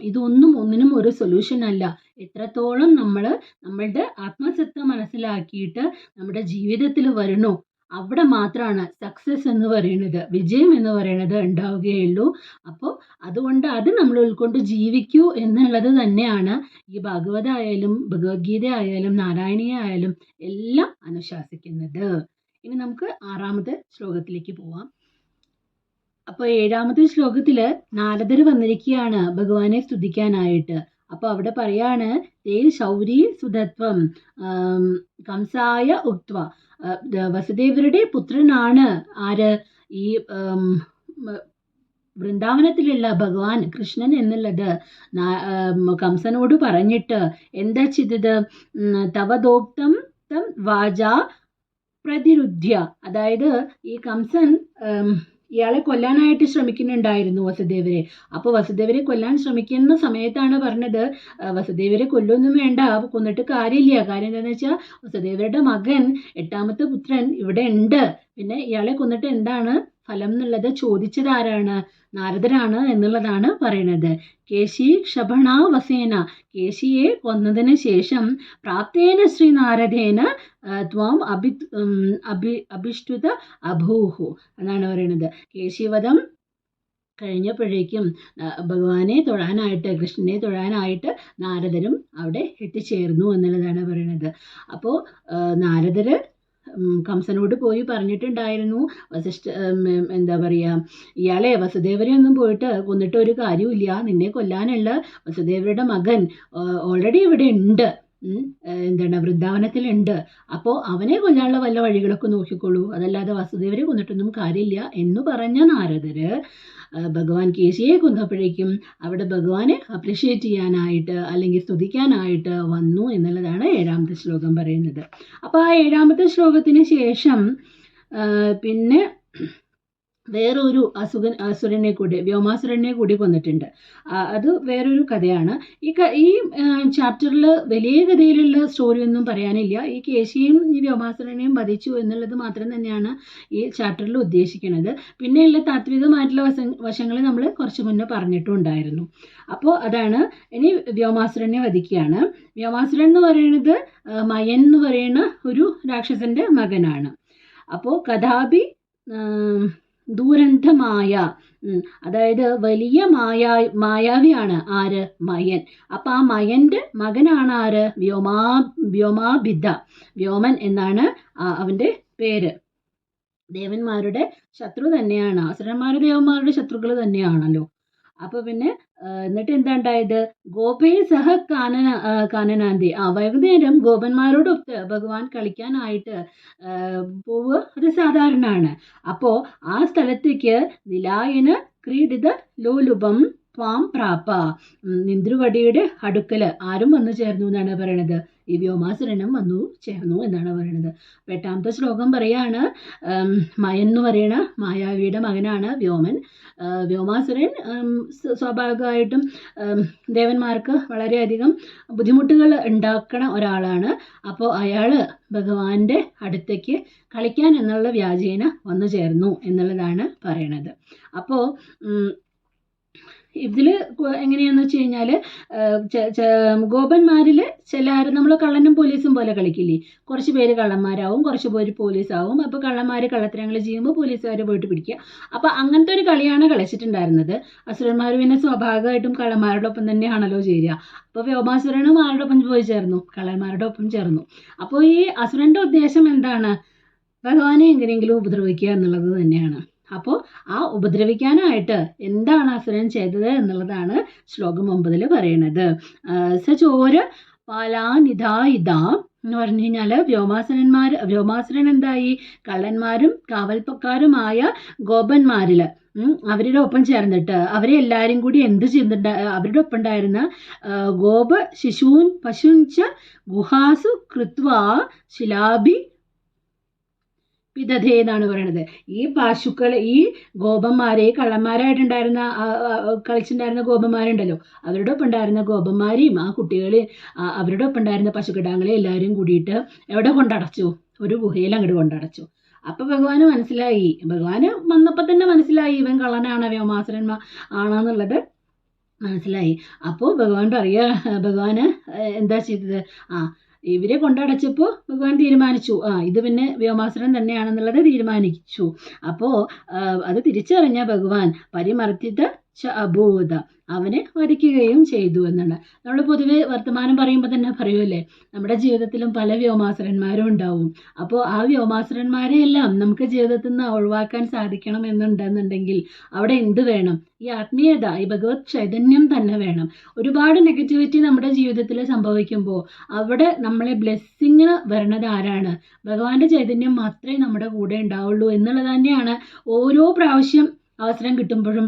[SPEAKER 7] ഒന്നിനും ഒരു സൊല്യൂഷൻ അല്ല. എത്രത്തോളം നമ്മളുടെ ആത്മസത്ത മനസ്സിലാക്കിയിട്ട് നമ്മുടെ ജീവിതത്തിൽ വരണോ അവിടെ മാത്രമാണ് സക്സസ് എന്ന് പറയുന്നത്, വിജയം എന്ന് പറയുന്നത് ഉണ്ടാവുകയുള്ളൂ. അപ്പോൾ അതുകൊണ്ട് അത് നമ്മൾ ഉൾക്കൊണ്ട് ജീവിക്കൂ എന്നുള്ളത് തന്നെയാണ് ഈ ഭാഗവത ആയാലും ഭഗവത്ഗീത ആയാലും നാരായണീയ ആയാലും എല്ലാം അനുശാസിക്കുന്നത്. ഇനി നമുക്ക് 6ാമത്തെ ശ്ലോകത്തിലേക്ക് പോവാം. അപ്പോൾ 7ാമത്തെ ശ്ലോകത്തിൽ നാരദർ വന്നിരിക്കുകയാണ് ഭഗവാനെ സ്തുതിക്കാനായിട്ട്. അപ്പോൾ അവിടെ പറയാണ്, തേ ശൗരി സുധത്വം കംസായ ഉക്ത്വ. വസുദേവരുടെ പുത്രനാണ് ആര്? ഈ വൃന്ദാവനത്തിലുള്ള ഭഗവാൻ കൃഷ്ണൻ എന്നുള്ളത് കംസനോട് പറഞ്ഞിട്ട് എന്താ ചെയ്തത്? തവദോക്തം തം വാച പ്രതിരുദ്ധ്യ. അതായത് ഈ കംസൻ ഇയാളെ കൊല്ലാനായിട്ട് ശ്രമിക്കുന്നുണ്ടായിരുന്നു വസുദേവരെ. അപ്പോൾ വസുദേവരെ കൊല്ലാൻ ശ്രമിക്കുന്ന സമയത്താണ് പറഞ്ഞത്, വസുദേവരെ കൊല്ലൊന്നും വേണ്ട, കൊന്നിട്ട് കാര്യമില്ല. കാര്യം എന്താണെന്ന് വെച്ചാൽ വസുദേവരുടെ മകൻ 8ാമത്തെ പുത്രൻ ഇവിടെ ഉണ്ട്. പിന്നെ ഇയാളെ കൊന്നിട്ട് എന്താണ് ഫലം എന്നുള്ളത് ചോദിച്ചത് ആരാണ്? നാരദരാണ് എന്നുള്ളതാണ് പറയുന്നത്. കേശി ക്ഷപണാവസേന. കേശിയെ കൊന്നതിന് ശേഷം പ്രാപ്തേന ശ്രീ നാരദേന ത്വം അഭിഷ്ടുത അഭൂഹു എന്നാണ് പറയുന്നത്. കേശിവധം കഴിഞ്ഞപ്പോഴേക്കും ഭഗവാനെ തൊഴാനായിട്ട്, കൃഷ്ണനെ തൊഴാനായിട്ട് നാരദരും അവിടെ എത്തിച്ചേർന്നു എന്നുള്ളതാണ് പറയുന്നത്. അപ്പോൾ നാരദർ കംസനോട് പോയി പറഞ്ഞിട്ടുണ്ടായിരുന്നു, എന്താ പറയുക, ഇയാളെ വസുദേവരെ ഒന്നും പോയിട്ട് കൊന്നിട്ട് ഒരു കാര്യമില്ല, നിന്നെ കൊല്ലാനുള്ള വസുദേവരുടെ മകൻ ഓൾറെഡി ഇവിടെ ഉണ്ട്, വൃന്ദാവനത്തിലുണ്ട്. അപ്പോൾ അവനെ കൊല്ലാനുള്ള വല്ല വഴികളൊക്കെ നോക്കിക്കോളൂ, അതല്ലാതെ വസുദേവരെ കൊന്നിട്ടൊന്നും കാര്യമില്ല എന്ന് പറഞ്ഞ നാരദര് ഭഗവാൻ കേശിയെ കൊന്നപ്പോഴേക്കും അവിടെ ഭഗവാനെ അപ്രിഷ്യേറ്റ് ചെയ്യാനായിട്ട് അല്ലെങ്കിൽ സ്തുതിക്കാനായിട്ട് വന്നു എന്നുള്ളതാണ് 7ാമത്തെ ശ്ലോകം പറയുന്നത്. അപ്പോൾ ആ 7ാമത്തെ ശ്ലോകത്തിന് ശേഷം പിന്നെ വേറൊരു അസുരനെ കൂടി, വ്യോമാസുരനെ കൂടി കൊന്നിട്ടുണ്ട്. അത് വേറൊരു കഥയാണ്. ഈ ചാപ്റ്ററിൽ വലിയ കഥയിലുള്ള സ്റ്റോറി ഒന്നും പറയാനില്ല. ഈ കേശിയും ഈ വ്യോമാസുരനെയും വധിച്ചു എന്നുള്ളത് മാത്രം തന്നെയാണ് ഈ ചാപ്റ്ററിൽ ഉദ്ദേശിക്കുന്നത്. പിന്നെയുള്ള താത്വികമായിട്ടുള്ള വശങ്ങൾ നമ്മൾ കുറച്ച് മുന്നേ പറഞ്ഞിട്ടുണ്ടായിരുന്നു. അപ്പോൾ അതാണ്. ഇനി വ്യോമാസുരനെ വധിക്കുകയാണ്. വ്യോമാസുരൻ എന്ന് പറയുന്നത് മയൻ എന്ന് പറയുന്ന ഒരു രാക്ഷസന്റെ മകനാണ്. അപ്പോൾ കഥാപി ദുരന്തമായ അതായത് വലിയ മായാവിയാണ് ആര്? മയൻ. അപ്പൊ ആ മയന്റെ മകനാണ് ആര്? വ്യോമാഭിത. വ്യോമൻ എന്നാണ് അവന്റെ പേര്. ദേവന്മാരുടെ ശത്രു തന്നെയാണ്. അസുരന്മാര് ദേവന്മാരുടെ ശത്രുക്കൾ തന്നെയാണല്ലോ. അപ്പൊ പിന്നെ എന്നിട്ട് എന്താ ഉണ്ടായത്? ഗോപേ സഹ കാനനാന്തി. വൈകുന്നേരം ഗോപന്മാരോടൊത്ത് ഭഗവാൻ കളിക്കാനായിട്ട് പോവുക അത് സാധാരണയാണ്. അപ്പോ ആ സ്ഥലത്തേക്ക് നിലായന ക്രീഡിത ലോലുപം ത്വാം പ്രാപ. നിന്ദ്രുവടിയുടെ അടുക്കല് ആരും വന്നു ചേർന്നു എന്നാണ് പറയണത്. ഈ വ്യോമാസുരനും വന്നു ചേർന്നു എന്നാണ് പറയണത്. 8ാമത്തെ ശ്ലോകം പറയാണ്, മയൻ എന്ന് പറയണ മായാവിയുടെ മകനാണ് വ്യോമൻ. വ്യോമാസുരൻ സ്വാഭാവികമായിട്ടും ദേവന്മാർക്ക് വളരെയധികം ബുദ്ധിമുട്ടുകൾ ഉണ്ടാക്കണ ഒരാളാണ്. അപ്പോൾ അയാൾ ഭഗവാന്റെ അടുത്തേക്ക് കളിക്കാൻ എന്നുള്ള വ്യാജേന വന്നു ചേർന്നു എന്നുള്ളതാണ് പറയണത്. അപ്പോൾ ഇതിൽ എങ്ങനെയാന്ന് വെച്ച് കഴിഞ്ഞാൽ ഗോപന്മാരിൽ ചിലർ നമ്മൾ കള്ളനും പോലീസും പോലെ കളിക്കില്ലേ, കുറച്ച് പേര് കള്ളന്മാരാവും, കുറച്ച് പേര് പോലീസാവും. അപ്പോൾ കള്ളന്മാർ കള്ളത്തരങ്ങൾ ചെയ്യുമ്പോൾ പോലീസുകാർ പോയിട്ട് പിടിക്കുക. അപ്പോൾ അങ്ങനത്തെ ഒരു കളിയാണ് കളിച്ചിട്ടുണ്ടായിരുന്നത്. അസുരന്മാർ പിന്നെ സ്വാഭാവികമായിട്ടും കള്ളന്മാരുടെ ഒപ്പം തന്നെയാണല്ലോ ചേരുക. അപ്പോൾ വ്യോമാസുരനും ആരുടെ ഒപ്പം പോയി ചേർന്നു? കള്ളന്മാരുടെ ഒപ്പം ചേർന്നു. അപ്പോൾ ഈ അസുരൻ്റെ ഉദ്ദേശം എന്താണ്? ഭഗവാനെ എങ്ങനെയെങ്കിലും ഉപദ്രവിക്കുക എന്നുള്ളത് തന്നെയാണ്. അപ്പോൾ ആ ഉപദ്രവിക്കാനായിട്ട് എന്താണ് അസുരൻ ചെയ്തത് എന്നുള്ളതാണ് ശ്ലോകം 9 പറയണത്. സചോര പാലാനിധായിത എന്ന് പറഞ്ഞു കഴിഞ്ഞാൽ വ്യോമാസുരൻ എന്തായി? കള്ളന്മാരും കാവൽപ്പക്കാരുമായ ഗോപന്മാരിൽ അവരുടെ ഒപ്പം ചേർന്നിട്ട് അവരെ എല്ലാവരും കൂടി എന്ത് ചെയ്തിട്ടുണ്ട്? അവരുടെ ഒപ്പം ഉണ്ടായിരുന്ന ഗോപ ശിശൂൻ പശുഞ്ച ഗുഹാസു കൃത്വാ ശിലാഭി പിതധേ എന്നാണ് പറയണത്. ഈ പശുക്കളെ, ഈ ഗോപന്മാരെ, കള്ളന്മാരായിട്ടുണ്ടായിരുന്ന കളിച്ചിട്ടുണ്ടായിരുന്ന ഗോപന്മാരുണ്ടല്ലോ, അവരുടെ ഒപ്പം ഉണ്ടായിരുന്ന ഗോപന്മാരെയും ആ കുട്ടികളെയും അവരുടെ ഒപ്പം ഉണ്ടായിരുന്ന പശുക്കിടാങ്ങളെ എല്ലാവരും കൂടിയിട്ട് എവിടെ കൊണ്ടടച്ചു? ഒരു ഗുഹയിൽ അങ്ങോട്ട് കൊണ്ടടച്ചു. അപ്പൊ ഭഗവാന് മനസ്സിലായി, ഭഗവാന് വന്നപ്പോൾ തന്നെ മനസ്സിലായി ഇവൻ കള്ളനാണ്, വ്യോമാസുരൻ ആണെന്നുള്ളത് മനസ്സിലായി. അപ്പോൾ ഭഗവാൻ ഭഗവാന് എന്താ ചെയ്തത്? ഇവരെ കൊണ്ടടച്ചപ്പോൾ ഭഗവാൻ തീരുമാനിച്ചു, ഇത് പിന്നെ വ്യോമാസുരൻ തന്നെയാണെന്നുള്ളത് തീരുമാനിച്ചു. അപ്പോൾ അത് തിരിച്ചറിഞ്ഞ ഭഗവാൻ പരിമർദ്ദിത അഭൂത, അവനെ വധിക്കുകയും ചെയ്തു എന്നാണ്. നമ്മൾ പൊതുവെ വർത്തമാനം പറയുമ്പോൾ തന്നെ പറയുമല്ലേ, നമ്മുടെ ജീവിതത്തിലും പല വ്യോമാസുരന്മാരും ഉണ്ടാവും. അപ്പോൾ ആ വ്യോമാസുരന്മാരെ എല്ലാം നമുക്ക് ജീവിതത്തിൽ നിന്ന് ഒഴിവാക്കാൻ സാധിക്കണം എന്നുണ്ടെന്നുണ്ടെങ്കിൽ അവിടെ എന്ത് വേണം? ഈ ആത്മീയത, ഈ ഭഗവത് ചൈതന്യം തന്നെ വേണം. ഒരുപാട് നെഗറ്റിവിറ്റി നമ്മുടെ ജീവിതത്തിൽ സംഭവിക്കുമ്പോൾ അവിടെ നമ്മളെ ബ്ലെസ്സിങ്ങിന് വരണത് ആരാണ്? ഭഗവാന്റെ ചൈതന്യം മാത്രമേ നമ്മുടെ കൂടെ ഉണ്ടാവുള്ളൂ എന്നുള്ളത് തന്നെയാണ് ഓരോ പ്രാവശ്യം അവസരം കിട്ടുമ്പോഴും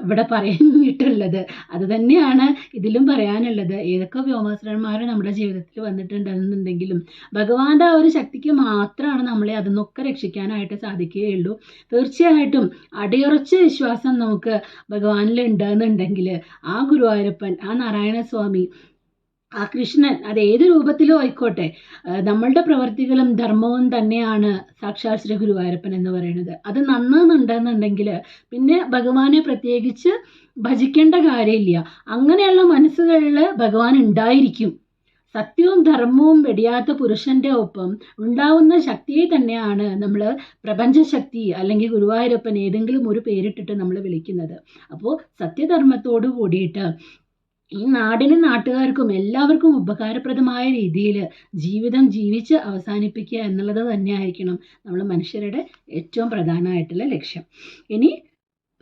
[SPEAKER 7] ഇവിടെ പറഞ്ഞിട്ടുള്ളത്. അത് തന്നെയാണ് ഇതിലും പറയാനുള്ളത്. ഏതൊക്കെ വ്യോമാസുരന്മാർ നമ്മുടെ ജീവിതത്തിൽ വന്നിട്ടുണ്ടെന്നുണ്ടെങ്കിലും ഭഗവാന്റെ ആ ഒരു ശക്തിക്ക് മാത്രമാണ് നമ്മളെ അതിന്നൊക്കെ രക്ഷിക്കാനായിട്ട് സാധിക്കുകയുള്ളൂ. തീർച്ചയായിട്ടും അടിയുറച്ച വിശ്വാസം നമുക്ക് ഭഗവാനിൽ ഉണ്ടെന്നുണ്ടെങ്കിൽ ആ ഗുരുവായൂരപ്പൻ, ആ നാരായണസ്വാമി, ആ കൃഷ്ണൻ, അത് ഏത് രൂപത്തിലും ആയിക്കോട്ടെ, നമ്മളുടെ പ്രവർത്തികളും ധർമ്മവും തന്നെയാണ് സാക്ഷാത് ശ്രീ ഗുരുവായൂരപ്പൻ എന്ന് പറയുന്നത്. അത് നന്നുന്നുണ്ടെന്നുണ്ടെങ്കിൽ പിന്നെ ഭഗവാനെ പ്രത്യേകിച്ച് ഭജിക്കേണ്ട കാര്യമില്ല. അങ്ങനെയുള്ള മനസ്സുകളിൽ ഭഗവാൻ ഉണ്ടായിരിക്കും. സത്യവും ധർമ്മവും വെടിയാത്ത പുരുഷന്റെ ഒപ്പം ഉണ്ടാവുന്ന ശക്തിയെ തന്നെയാണ് നമ്മൾ പ്രപഞ്ചശക്തി അല്ലെങ്കിൽ ഗുരുവായൂരപ്പൻ ഏതെങ്കിലും ഒരു പേരിട്ടിട്ട് നമ്മൾ വിളിക്കുന്നത്. അപ്പോൾ സത്യധർമ്മത്തോട് കൂടിയിട്ട് ഈ നാടിനും നാട്ടുകാർക്കും എല്ലാവർക്കും ഉപകാരപ്രദമായ രീതിയിൽ ജീവിതം ജീവിച്ച് അവസാനിപ്പിക്കുക എന്നുള്ളത് തന്നെയായിരിക്കണം നമ്മൾ മനുഷ്യരുടെ ഏറ്റവും പ്രധാനമായിട്ടുള്ള ലക്ഷ്യം. ഇനി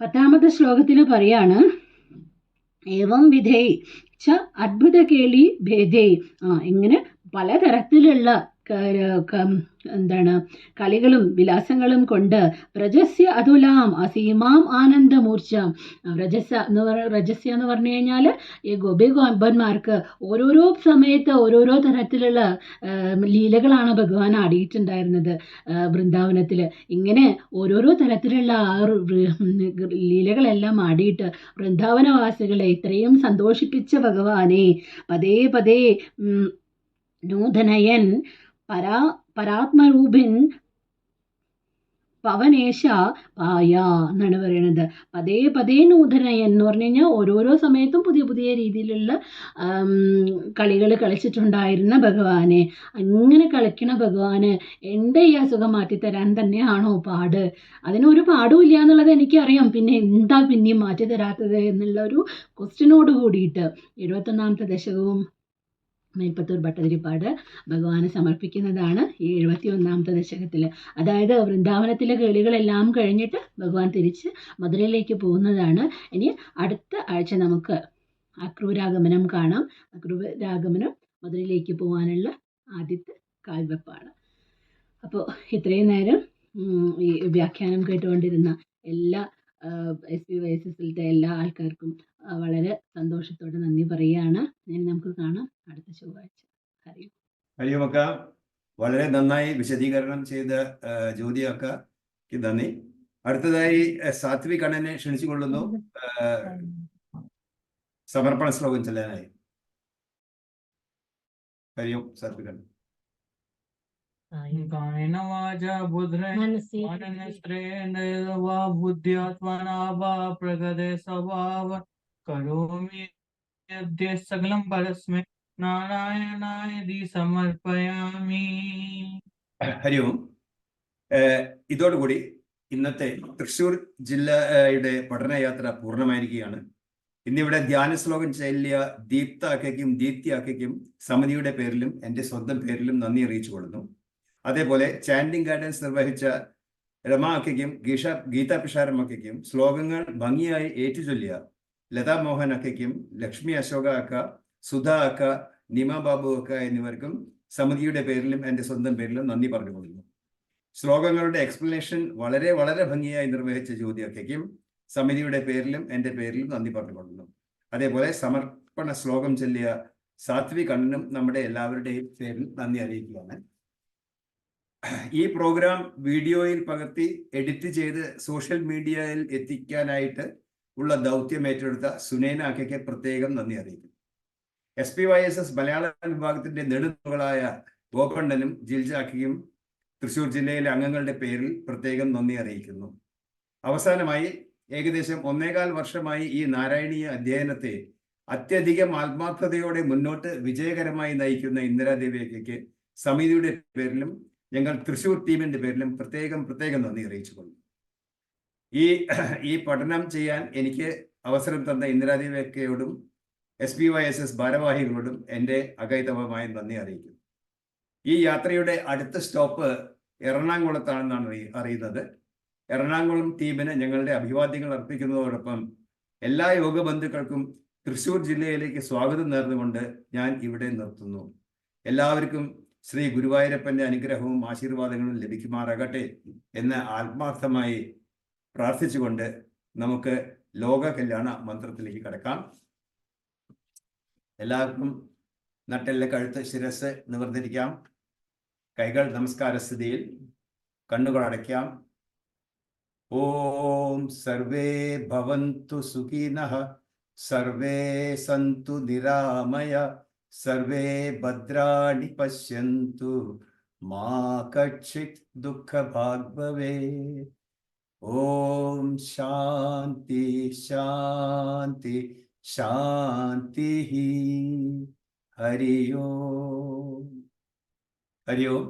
[SPEAKER 7] 10ാമത്തെ ശ്ലോകത്തിൽ പറയാണ്, ഏവം വിധേ ച അദ്ഭുത കേളി ഭേദേ. ഇങ്ങനെ പലതരത്തിലുള്ള കളികളും വിലാസങ്ങളും കൊണ്ട് വ്രജസ്യ അതുലാം അസീമാം ആനന്ദമൂർച്ച. വ്രജസ്യ എന്ന് പറഞ്ഞു കഴിഞ്ഞാൽ ഈ ഗോപന്മാർക്ക് ഓരോരോ സമയത്ത് ഓരോരോ തരത്തിലുള്ള ലീലകളാണ് ഭഗവാൻ ആടിയിട്ടുണ്ടായിരുന്നത് വൃന്ദാവനത്തിൽ. ഇങ്ങനെ ഓരോരോ തരത്തിലുള്ള ലീലകളെല്ലാം ആടിയിട്ട് വൃന്ദാവനവാസികളെ ഇത്രയും സന്തോഷിപ്പിച്ച ഭഗവാനെ പതേ പതേ നൂതനയൻ പരാത്മരൂപിൻ പവനേശ പായ എന്നാണ് പറയുന്നത്. പതേ പതേ നൂതനയ എന്ന് പറഞ്ഞു കഴിഞ്ഞാൽ ഓരോരോ സമയത്തും പുതിയ പുതിയ രീതിയിലുള്ള കളികൾ കളിച്ചിട്ടുണ്ടായിരുന്ന ഭഗവാനെ, അങ്ങനെ കളിക്കണ ഭഗവാന് എൻ്റെ ഈ അസുഖം മാറ്റിത്തരാൻ തന്നെയാണോ പാട്? അതിനൊരു പാടും ഇല്ല എന്നുള്ളത് എനിക്കറിയാം. പിന്നെ എന്താ പിന്നെയും മാറ്റി തരാത്തത് എന്നുള്ള ഒരു ക്വസ്റ്റ്യനോട് കൂടിയിട്ട് 71ാമത്തെ ദശകവും മേൽപ്പത്തൂർ ഭട്ടതിരിപ്പാട് ഭഗവാന് സമർപ്പിക്കുന്നതാണ് ഈ 71ാമത്തെ ദശകത്തിൽ. അതായത് വൃന്ദാവനത്തിലെ കളികളെല്ലാം കഴിഞ്ഞിട്ട് ഭഗവാൻ തിരിച്ച് മധുരയിലേക്ക് പോകുന്നതാണ്. ഇനി അടുത്ത ആഴ്ച നമുക്ക് അക്രൂരാഗമനം കാണാം. അക്രൂരാഗമനം മധുരയിലേക്ക് പോകാനുള്ള ആദ്യത്തെ കാൽവെപ്പാണ്. അപ്പോൾ ഇത്രയും നേരം ഈ വ്യാഖ്യാനം കേട്ടുകൊണ്ടിരുന്ന എല്ലാ SPYSSലത്തെ എല്ലാ ആൾക്കാർക്കും വളരെ സന്തോഷത്തോടെ നന്ദി പറയുകയാണ്. ഇനി നമുക്ക് കാണാം അടുത്ത ചൊവ്വാഴ്ച.
[SPEAKER 1] ഹരിയുമക്ക വളരെ നന്നായി വിശദീകരണം ചെയ്ത ജ്യോതി അക്കയ്ക്ക് നന്ദി. അടുത്തതായി സാത്വിക് അണ്ണനെ ക്ഷണിച്ചുകൊള്ളുന്നു സമർപ്പണ ശ്ലോകം ചൊല്ലാനായി. ഹരിയും സാത്വിക് അണ്ണൻ.
[SPEAKER 8] कायेन वाचा बुद्धेन वा बुद्ध्यात्मना वा प्रकृते स्वभाव करोमि यद्य सकलं परस्मै നാരായണായതി സമർപ്പയാമി.
[SPEAKER 1] ഹരിയും. ഇതോടുകൂടി ഇന്നത്തെ തൃശ്ശൂർ ജില്ലയുടെ പഠനയാത്ര പൂർണ്ണമായിരിക്കുകയാണ്. ഇന്നിവിടെ ധ്യാന ശ്ലോകം ചൊല്ലിയ ദീപ്ത അക്കയ്ക്കും ദീപ്തി അക്കയ്ക്കും സമിതിയുടെ പേരിലും എൻ്റെ സ്വന്തം പേരിലും നന്ദി അറിയിച്ചു കൊള്ളുന്നു. അതേപോലെ ചാൻഡിങ് ഗൈഡൻസ് നിർവഹിച്ച രമാ അക്കയ്ക്കും ഗീതാ പിഷാരം അക്കയ്ക്കും ശ്ലോകങ്ങൾ ഭംഗിയായി ഏറ്റുചൊല്ലിയ ലതാ മോഹൻ അക്കയ്ക്കും ലക്ഷ്മി അശോക അക്ക, സുധ അക്ക, നിമ ബാബു അക്ക എന്നിവർക്കും സമിതിയുടെ പേരിലും എൻ്റെ സ്വന്തം പേരിലും നന്ദി പറഞ്ഞുകൊള്ളുന്നു. ശ്ലോകങ്ങളുടെ എക്സ്പ്ലനേഷൻ വളരെ വളരെ ഭംഗിയായി നിർവഹിച്ച ജ്യോതി അക്കയ്ക്കും സമിതിയുടെ പേരിലും എൻ്റെ പേരിലും നന്ദി പറഞ്ഞുകൊള്ളുന്നു. അതേപോലെ സമർപ്പണ ശ്ലോകം ചൊല്ലിയ സാത്വിക് അണ്ണനും നമ്മുടെ എല്ലാവരുടെയും പേരിൽ നന്ദി അറിയിക്കുകയാണ്. ഈ പ്രോഗ്രാം വീഡിയോയിൽ പകർത്തി എഡിറ്റ് ചെയ്ത് സോഷ്യൽ മീഡിയയിൽ എത്തിക്കാനായിട്ട് ഉള്ള ദൗത്യം ഏറ്റെടുത്ത സുനേന അക്കയ്ക്ക് പ്രത്യേകം നന്ദി അറിയിക്കുന്നു. SPYSS മലയാള വിഭാഗത്തിന്റെ നെടുമുകളായ ഗോപണ്ണനും ജിൽജാക്കിയും തൃശ്ശൂർ ജില്ലയിലെ അംഗങ്ങളുടെ പേരിൽ പ്രത്യേകം നന്ദി അറിയിക്കുന്നു. അവസാനമായി ഏകദേശം 1.25 വർഷമായി ഈ നാരായണീയ അധ്യയനത്തെ അത്യധികം ആത്മാർത്ഥതയോടെ മുന്നോട്ട് വിജയകരമായി നയിക്കുന്ന ഇന്ദിരാദേവി അക്കയ്ക്ക് സമിതിയുടെ പേരിലും ഞങ്ങൾ തൃശ്ശൂർ ടീമിന്റെ പേരിലും പ്രത്യേകം നന്ദി അറിയിച്ചുകൊള്ളുന്നു. ഈ പഠനം ചെയ്യാൻ എനിക്ക് അവസരം തന്ന ഇന്ദിരാദേവി അക്കയോടും SPYSS ഭാരവാഹികളോടും എൻ്റെ അകൈതവമായ നന്ദി അറിയിക്കുന്നു. ഈ യാത്രയുടെ അടുത്ത സ്റ്റോപ്പ് എറണാകുളത്താണെന്നാണ് അറിയുന്നത്. എറണാകുളം ടീമിന് ഞങ്ങളുടെ അഭിവാദ്യങ്ങൾ അർപ്പിക്കുന്നതോടൊപ്പം എല്ലാ യോഗബന്ധുക്കൾക്കും തൃശ്ശൂർ ജില്ലയിലേക്ക് സ്വാഗതം നേർന്നുകൊണ്ട് ഞാൻ ഇവിടെ നിർത്തുന്നു. എല്ലാവർക്കും ശ്രീ ഗുരുവായൂരപ്പന്റെ അനുഗ്രഹവും ആശീർവാദങ്ങളും ലഭിക്കുമാറാകട്ടെ എന്ന് ആത്മാർത്ഥമായി പ്രാർത്ഥിച്ചുകൊണ്ട് നമുക്ക് ലോക കല്യാണ മന്ത്രത്തിലേക്ക് കടക്കാം. എല്ലാവർക്കും നട്ടെല്ല്, കഴുത്ത്, ശിരസ് നിവർന്നിരിക്കാം. കൈകൾ നമസ്കാര സ്ഥിതിയിൽ, കണ്ണുകൾ അടയ്ക്കാം. ഓം സർവേ ഭവന്തു സുഖിനഃ, സർവേ സന്തു നിരാമയ, സർവേ ഭദ്രാണി പശ്യന്തു, മാ കശ്ചിത് ദുഃഖഭാഗ് ഭവേത്. ഓം ശാന്തി ശാന്തി ശാന്തി. ഹരി ഓം. ഹരി ഓം.